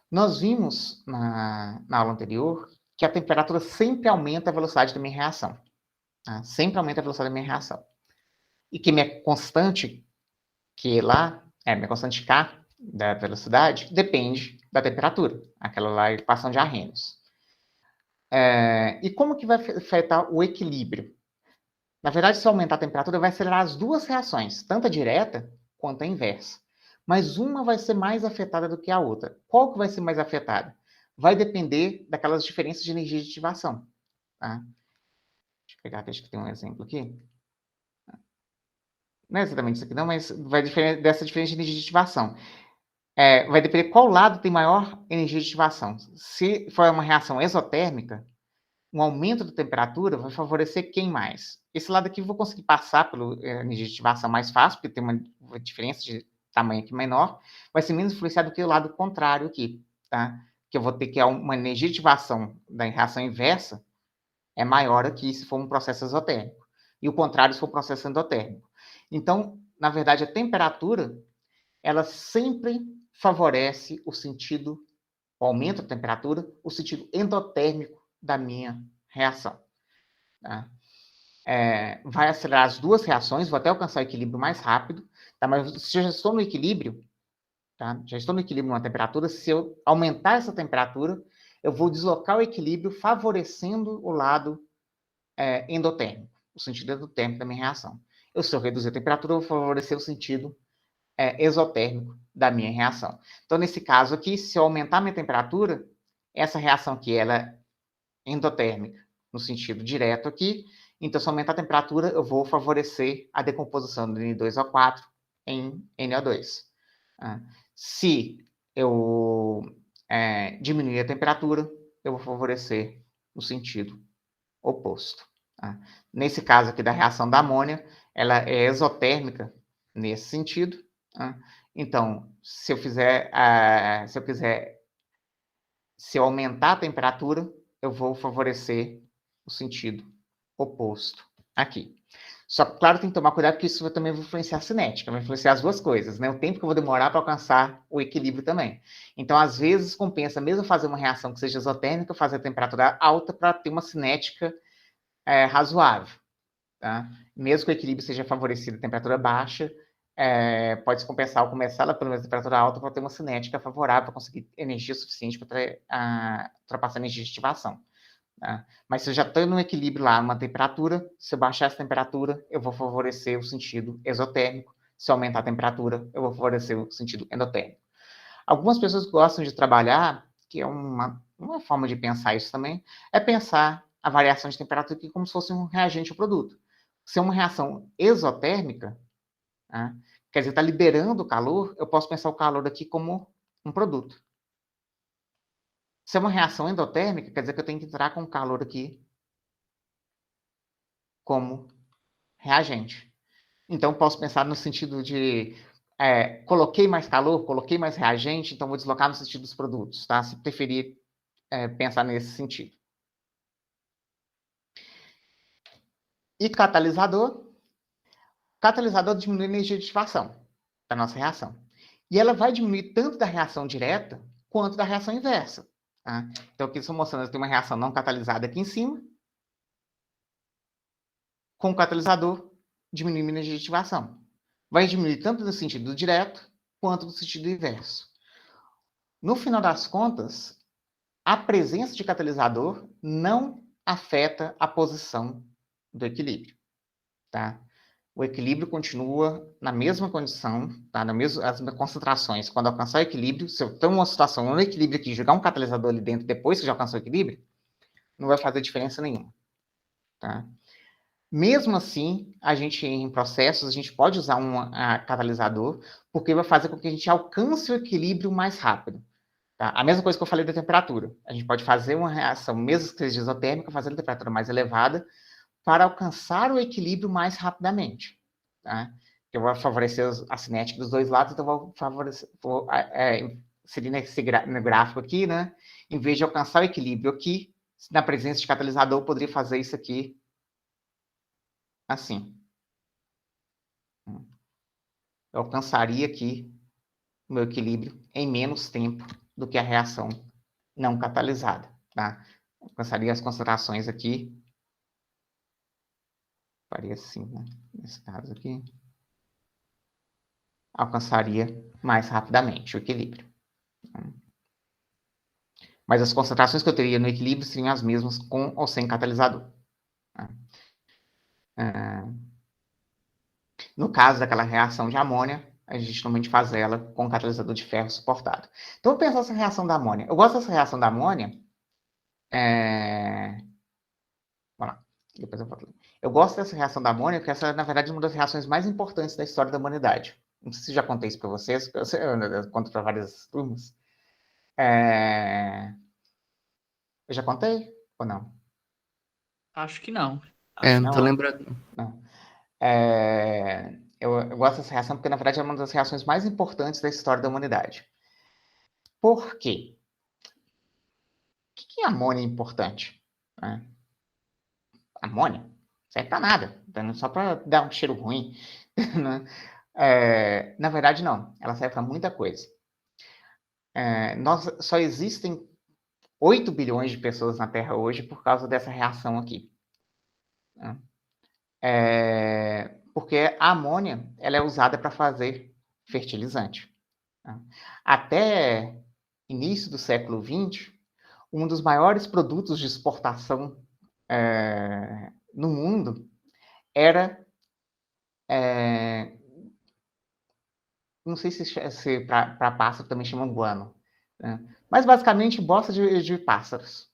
Nós vimos na aula anterior que a temperatura sempre aumenta a velocidade da minha reação. Tá? Sempre aumenta a velocidade da minha reação. E que minha constante, minha constante K da velocidade, depende da temperatura. Aquela lá é a equação de Arrhenius. E como que vai afetar o equilíbrio? Na verdade, se eu aumentar a temperatura, vai acelerar as duas reações, tanto a direta quanto a inversa. Mas uma vai ser mais afetada do que a outra. Qual que vai ser mais afetada? Vai depender daquelas diferenças de energia de ativação. Tá? Deixa eu pegar aqui, acho que tem um exemplo aqui. Não é exatamente isso aqui não, mas vai depender dessa diferença de energia de ativação. Vai depender qual lado tem maior energia de ativação. Se for uma reação exotérmica, um aumento da temperatura vai favorecer quem mais? Esse lado aqui eu vou conseguir passar pela energia de ativação mais fácil, porque tem uma diferença de tamanho aqui menor, vai ser menos influenciado do que o lado contrário aqui, tá? Que eu vou ter que uma energia de ativação da reação inversa é maior aqui se for um processo exotérmico, e o contrário se for um processo endotérmico. Então, na verdade, a temperatura, ela sempre favorece o aumento da temperatura, o sentido endotérmico da minha reação. Tá? Vai acelerar as duas reações, vou até alcançar o equilíbrio mais rápido, tá? Mas se eu já estou no equilíbrio, tá? Já estou no equilíbrio numa temperatura, se eu aumentar essa temperatura, eu vou deslocar o equilíbrio favorecendo o lado endotérmico, o sentido endotérmico da minha reação. Se eu reduzir a temperatura, eu vou favorecer o sentido exotérmico da minha reação. Então, nesse caso aqui, se eu aumentar a minha temperatura, essa reação aqui, ela é endotérmica, no sentido direto aqui. Então, se eu aumentar a temperatura, eu vou favorecer a decomposição do N2O4 em NO2. Se eu diminuir a temperatura, eu vou favorecer o sentido oposto. Tá? Nesse caso aqui da reação da amônia, ela é exotérmica nesse sentido. Tá? Então, se eu aumentar a temperatura, eu vou favorecer o sentido oposto aqui. Só que, claro, tem que tomar cuidado, porque isso também vai influenciar a cinética, vai influenciar as duas coisas, né? O tempo que eu vou demorar para alcançar o equilíbrio também. Então, às vezes, compensa mesmo fazer uma reação que seja exotérmica, fazer a temperatura alta para ter uma cinética razoável. Tá? Mesmo que o equilíbrio seja favorecido a temperatura baixa, pode se compensar ao começar ela pela temperatura alta para ter uma cinética favorável, para conseguir energia suficiente para ultrapassar a energia de ativação. Tá? Mas se eu já estou no equilíbrio lá, numa temperatura, se eu baixar essa temperatura, eu vou favorecer o sentido exotérmico. Se eu aumentar a temperatura, eu vou favorecer o sentido endotérmico. Algumas pessoas gostam de trabalhar, que é uma forma de pensar isso também, é pensar a variação de temperatura aqui como se fosse um reagente ao produto. Se é uma reação exotérmica, tá? Quer dizer, está liberando o calor, eu posso pensar o calor aqui como um produto. Se é uma reação endotérmica, quer dizer que eu tenho que entrar com calor aqui como reagente. Então, posso pensar no sentido de coloquei mais calor, coloquei mais reagente, então vou deslocar no sentido dos produtos, tá? Se preferir pensar nesse sentido. E catalisador? Catalisador diminui a energia de ativação da nossa reação. E ela vai diminuir tanto da reação direta quanto da reação inversa. Tá? Então, aqui estou mostrando que tem uma reação não catalisada aqui em cima. Com o catalisador, diminui a energia de ativação. Vai diminuir tanto no sentido direto quanto no sentido inverso. No final das contas, a presença de catalisador não afeta a posição do equilíbrio. Tá? o equilíbrio continua na mesma condição, tá? As mesmas concentrações. Quando alcançar o equilíbrio, se eu tenho uma situação no equilíbrio aqui, jogar um catalisador ali dentro depois que já alcançou o equilíbrio, não vai fazer diferença nenhuma, tá? Mesmo assim, a gente em processos, a gente pode usar um catalisador, porque vai fazer com que a gente alcance o equilíbrio mais rápido. Tá? A mesma coisa que eu falei da temperatura. A gente pode fazer uma reação, mesmo que seja isotérmica, fazer a temperatura mais elevada, para alcançar o equilíbrio mais rapidamente. Tá? Eu vou favorecer a cinética dos dois lados, então vou favorecer, seria no gráfico aqui, né? Em vez de alcançar o equilíbrio aqui, na presença de catalisador, eu poderia fazer isso aqui assim. Eu alcançaria aqui o meu equilíbrio em menos tempo do que a reação não catalisada. Tá? Alcançaria as concentrações aqui. Faria assim, né? Nesse caso aqui. Alcançaria mais rapidamente o equilíbrio. Mas as concentrações que eu teria no equilíbrio seriam as mesmas com ou sem catalisador. No caso daquela reação de amônia, a gente normalmente faz ela com catalisador de ferro suportado. Então, vou pensar essa reação da amônia. Eu gosto dessa reação da amônia. Vamos lá. Depois eu falo. Eu gosto dessa reação da amônia, porque essa, na verdade, é uma das reações mais importantes da história da humanidade. Não sei se já contei isso para vocês, eu conto para várias turmas. Eu já contei ou não? Acho que não. Acho que Não tô não. lembrando. Não. Eu gosto dessa reação porque, na verdade, é uma das reações mais importantes da história da humanidade. Por quê? Por que a amônia é importante? Amônia? Serve para nada, só para dar um cheiro ruim. Na verdade, não. Ela serve para muita coisa. Só existem 8 bilhões de pessoas na Terra hoje por causa dessa reação aqui. Porque a amônia ela é usada para fazer fertilizante. Até início do século XX, um dos maiores produtos de exportação no mundo era, não sei se para pássaro também chamam guano, né? Mas basicamente bosta de pássaros.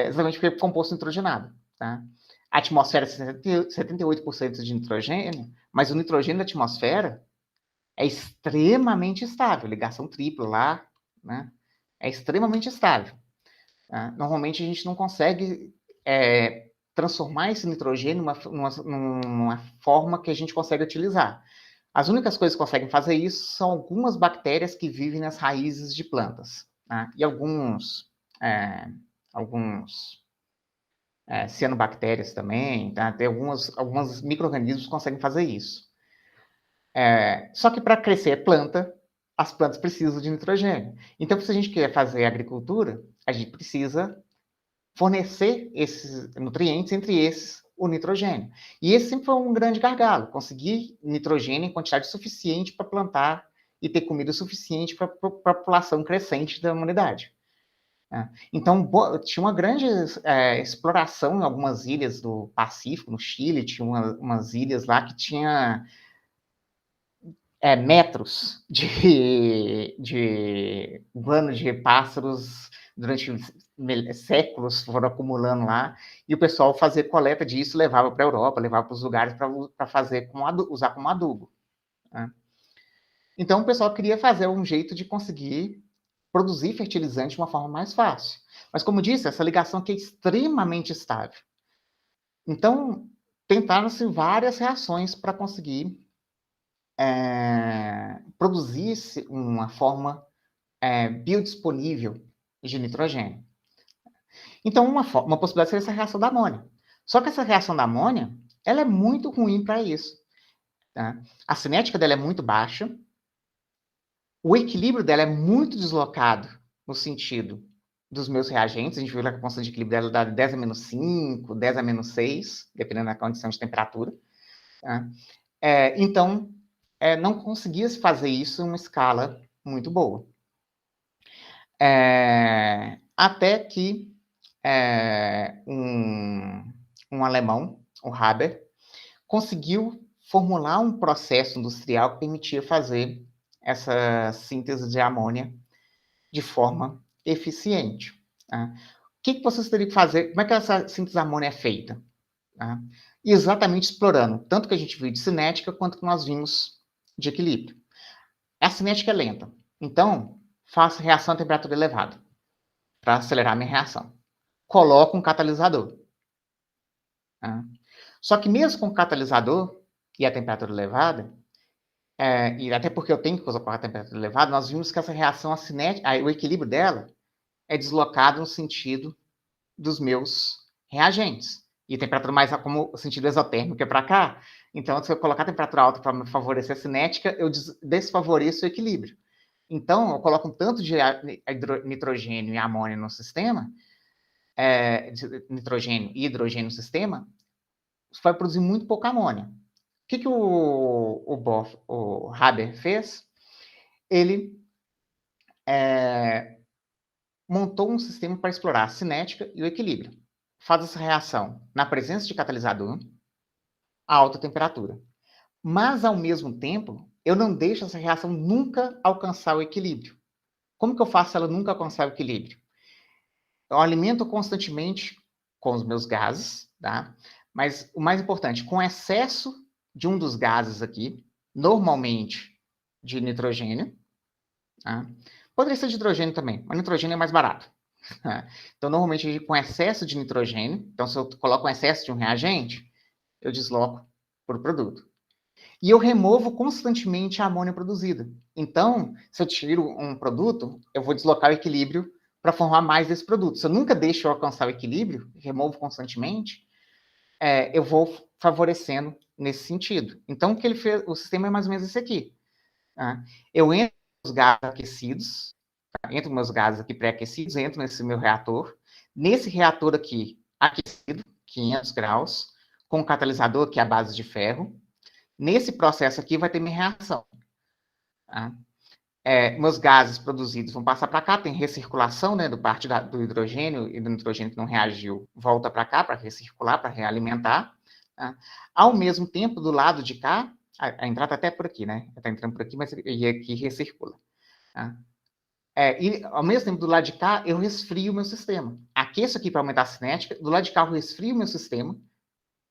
Exatamente porque é composto nitrogenado. Tá? A atmosfera é 78% de nitrogênio, mas o nitrogênio da atmosfera é extremamente estável, ligação tripla lá, né? É extremamente estável. Tá? Normalmente a gente não consegue transformar esse nitrogênio numa forma que a gente consegue utilizar. As únicas coisas que conseguem fazer isso são algumas bactérias que vivem nas raízes de plantas. Tá? E alguns cianobactérias também, tá? Tem alguns micro-organismos que conseguem fazer isso. Só que para crescer planta, as plantas precisam de nitrogênio. Então, se a gente quer fazer agricultura, a gente precisa fornecer esses nutrientes, entre esses, o nitrogênio. E esse sempre foi um grande gargalo, conseguir nitrogênio em quantidade suficiente para plantar e ter comida suficiente para a população crescente da humanidade. Então, tinha uma grande exploração em algumas ilhas do Pacífico, no Chile, tinha umas ilhas lá que tinha metros de guano de pássaros durante séculos foram acumulando lá, e o pessoal fazia coleta disso, levava para a Europa, levava para os lugares para fazer usar como adubo. Né? Então, o pessoal queria fazer um jeito de conseguir produzir fertilizante de uma forma mais fácil. Mas, como disse, essa ligação aqui é extremamente estável. Então, tentaram-se várias reações para conseguir produzir uma forma biodisponível de nitrogênio. Então, uma possibilidade seria essa reação da amônia. Só que essa reação da amônia, ela é muito ruim para isso. Tá? A cinética dela é muito baixa, o equilíbrio dela é muito deslocado no sentido dos meus reagentes. A gente viu que a constante de equilíbrio dela dá 10 a menos 5, 10 a menos 6, dependendo da condição de temperatura. Tá? Então, não conseguia se fazer isso em uma escala muito boa. Até que um alemão, o Haber, conseguiu formular um processo industrial que permitia fazer essa síntese de amônia de forma eficiente. Tá? O que vocês teriam que fazer? Como é que essa síntese de amônia é feita? Tá? Exatamente explorando tanto que a gente viu de cinética quanto que nós vimos de equilíbrio. A cinética é lenta, então faço reação a temperatura elevada para acelerar a minha reação. Coloco um catalisador. Tá? Só que mesmo com o catalisador e a temperatura elevada, e até porque eu tenho que colocar a temperatura elevada, nós vimos que essa reação, o equilíbrio dela é deslocado no sentido dos meus reagentes. E a temperatura mais como o sentido exotérmico é para cá. Então, se eu colocar a temperatura alta para favorecer a cinética, eu desfavoreço o equilíbrio. Então, eu coloco um tanto de nitrogênio e amônia no sistema, nitrogênio e hidrogênio no sistema, vai produzir muito pouca amônia. O que o Haber fez? Ele montou um sistema para explorar a cinética e o equilíbrio. Faz essa reação na presença de catalisador a alta temperatura. Mas, ao mesmo tempo, eu não deixo essa reação nunca alcançar o equilíbrio. Como que eu faço ela nunca alcançar o equilíbrio? Eu alimento constantemente com os meus gases, tá? Mas o mais importante, com excesso de um dos gases aqui, normalmente de nitrogênio, tá? Poderia ser de hidrogênio também, mas nitrogênio é mais barato. Então, normalmente, com excesso de nitrogênio, então, se eu coloco um excesso de um reagente, eu desloco para o produto. E eu removo constantemente a amônia produzida. Então, se eu tiro um produto, eu vou deslocar o equilíbrio para formar mais desse produto. Se eu nunca deixo eu alcançar o equilíbrio, removo constantemente, eu vou favorecendo nesse sentido. Então, o que ele fez, o sistema é mais ou menos esse aqui. Tá? Eu entro nos gases aquecidos, entro meus gases aqui pré-aquecidos, entro nesse meu reator. Nesse reator aqui, aquecido, 500 graus, com um catalisador, que é a base de ferro. Nesse processo aqui vai ter minha reação. Tá? Meus gases produzidos vão passar para cá, tem recirculação, né, do parte do hidrogênio e do nitrogênio que não reagiu, volta para cá para recircular, para realimentar. Tá? Ao mesmo tempo, do lado de cá, a entrada até por aqui, né? Está entrando por aqui, mas e aqui recircula. Tá? E ao mesmo tempo, do lado de cá, eu resfrio o meu sistema. Aqueço aqui para aumentar a cinética, do lado de cá eu resfrio o meu sistema.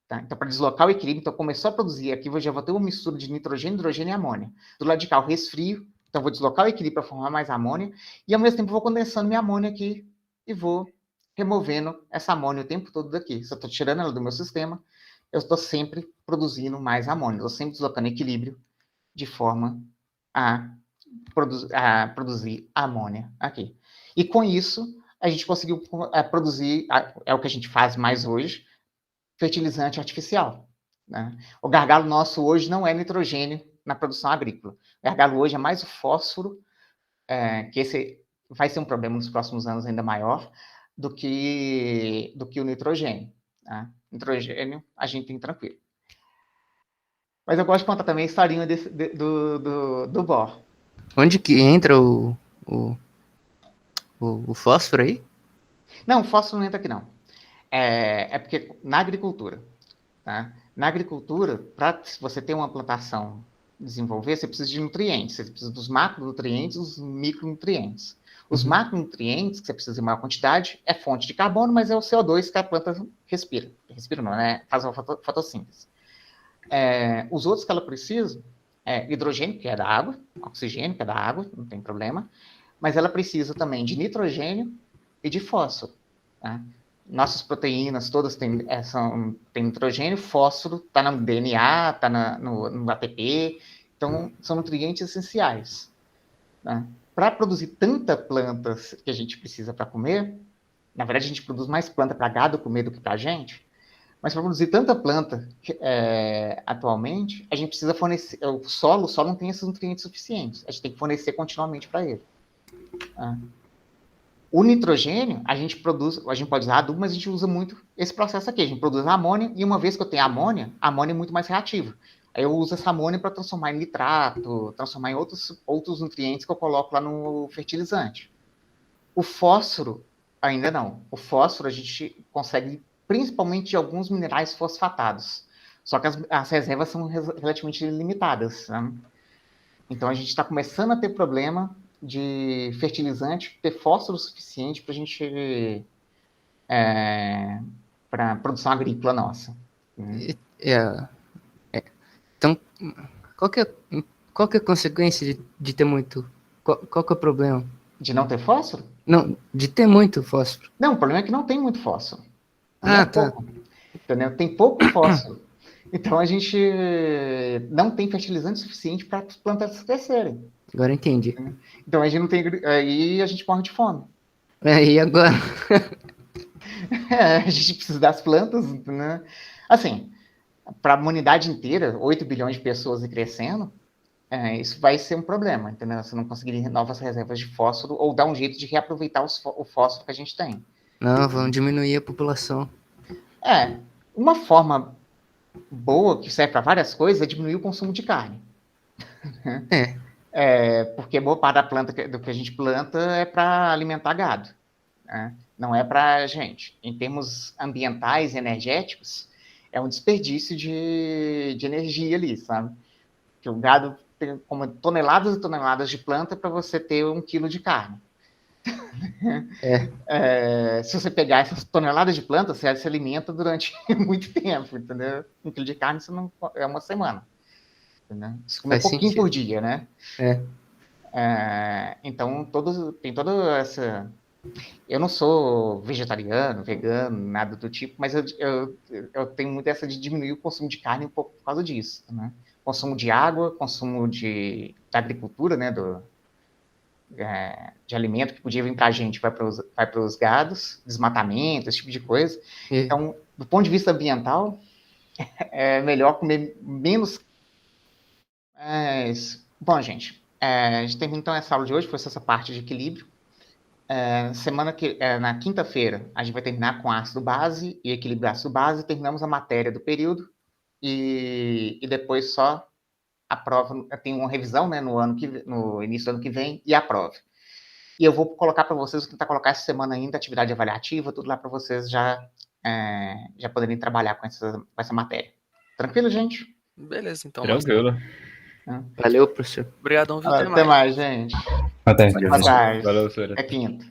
Tá? Então, para deslocar o equilíbrio, então começou a produzir aqui, eu já vou ter uma mistura de nitrogênio, hidrogênio e amônia. Do lado de cá eu resfrio, então vou deslocar o equilíbrio para formar mais amônia, e ao mesmo tempo vou condensando minha amônia aqui e vou removendo essa amônia o tempo todo daqui. Se eu estou tirando ela do meu sistema, eu estou sempre produzindo mais amônia, estou sempre deslocando equilíbrio de forma a produzir amônia aqui. E com isso, a gente conseguiu produzir, é o que a gente faz mais hoje, fertilizante artificial. Né? O gargalo nosso hoje não é nitrogênio na produção agrícola. O gargalo hoje é mais o fósforo, que esse vai ser um problema nos próximos anos ainda maior, do que o nitrogênio. Tá? Nitrogênio a gente tem tranquilo. Mas eu gosto de contar também a historinha do bor. Onde que entra o fósforo aí? Não, o fósforo não entra aqui não. É porque na agricultura, tá? Na agricultura, para você ter uma plantação desenvolver, você precisa de nutrientes. Você precisa dos macronutrientes e dos micronutrientes. Os macronutrientes, que você precisa em maior quantidade, é fonte de carbono, mas é o CO2 que a planta respira. Respira não, né? Faz uma fotossíntese. Os outros que ela precisa, hidrogênio, que é da água, oxigênio, que é da água, não tem problema, mas ela precisa também de nitrogênio e de fósforo. Tá? Nossas proteínas todas têm nitrogênio, fósforo está no DNA, está no ATP, então são nutrientes essenciais. Tá? Para produzir tanta planta que a gente precisa para comer, na verdade a gente produz mais planta para gado comer do que para a gente, mas para produzir tanta planta atualmente, a gente precisa fornecer, o solo não tem esses nutrientes suficientes, a gente tem que fornecer continuamente para ele. Tá? O nitrogênio, a gente pode usar adubo, mas a gente usa muito esse processo aqui. A gente produz amônia, e uma vez que eu tenho amônia é muito mais reativa. Aí eu uso essa amônia para transformar em nitrato, transformar em outros nutrientes que eu coloco lá no fertilizante. O fósforo, ainda não. O fósforo a gente consegue principalmente de alguns minerais fosfatados. Só que as reservas são relativamente limitadas, né? Então a gente está começando a ter problema de fertilizante, ter fósforo suficiente para a gente para a produção agrícola nossa. Então, qual que é a consequência de ter muito? Qual que é o problema? De não ter fósforo? Não, de ter muito fósforo. Não, o problema é que não tem muito fósforo. Ah, tá. Pouco, entendeu? Tem pouco fósforo. Então a gente não tem fertilizante suficiente para as plantas crescerem. Agora entendi. Então a gente não tem. Aí a gente morre de fome. E agora? A gente precisa das plantas, né? Assim, para a humanidade inteira, 8 bilhões de pessoas e crescendo, isso vai ser um problema, entendeu? Você não conseguir novas reservas de fósforo ou dar um jeito de reaproveitar o fósforo que a gente tem. Não, vamos diminuir a população. Uma forma boa, que serve para várias coisas, é diminuir o consumo de carne. Porque boa parte da planta do que a gente planta é para alimentar gado, né? Não é para gente. Em termos ambientais e energéticos, é um desperdício de energia ali, sabe? Que o gado tem como toneladas e toneladas de planta para você ter 1 quilo de carne. Se você pegar essas toneladas de planta, você se alimenta durante muito tempo, entendeu? 1 quilo de carne, você não é uma semana. Entendeu? Você come pouquinho sentido. Por dia, né? Então, tem toda essa... Eu não sou vegetariano, vegano, nada do tipo, mas eu tenho muito essa de diminuir o consumo de carne um pouco por causa disso, né? Consumo de água, consumo da agricultura, né? De alimento que podia vir para a gente, vai para os gados, desmatamento, esse tipo de coisa. Então, do ponto de vista ambiental, é melhor comer menos. Bom, gente, a gente termina então essa aula de hoje, foi essa parte de equilíbrio. Na quinta-feira, a gente vai terminar com ácido base e equilíbrio ácido base, terminamos a matéria do período e depois só a prova, tem uma revisão, né, no início do ano que vem e a prova. E eu vou colocar para vocês, vou tentar colocar essa semana ainda, atividade avaliativa, tudo lá para vocês já poderem trabalhar com essa matéria. Tranquilo, gente? Beleza, então. Tranquilo. Valeu, professor. Obrigadão, viu? Até mais, gente. Até. Boa tarde. Valeu, senhora. É quinta.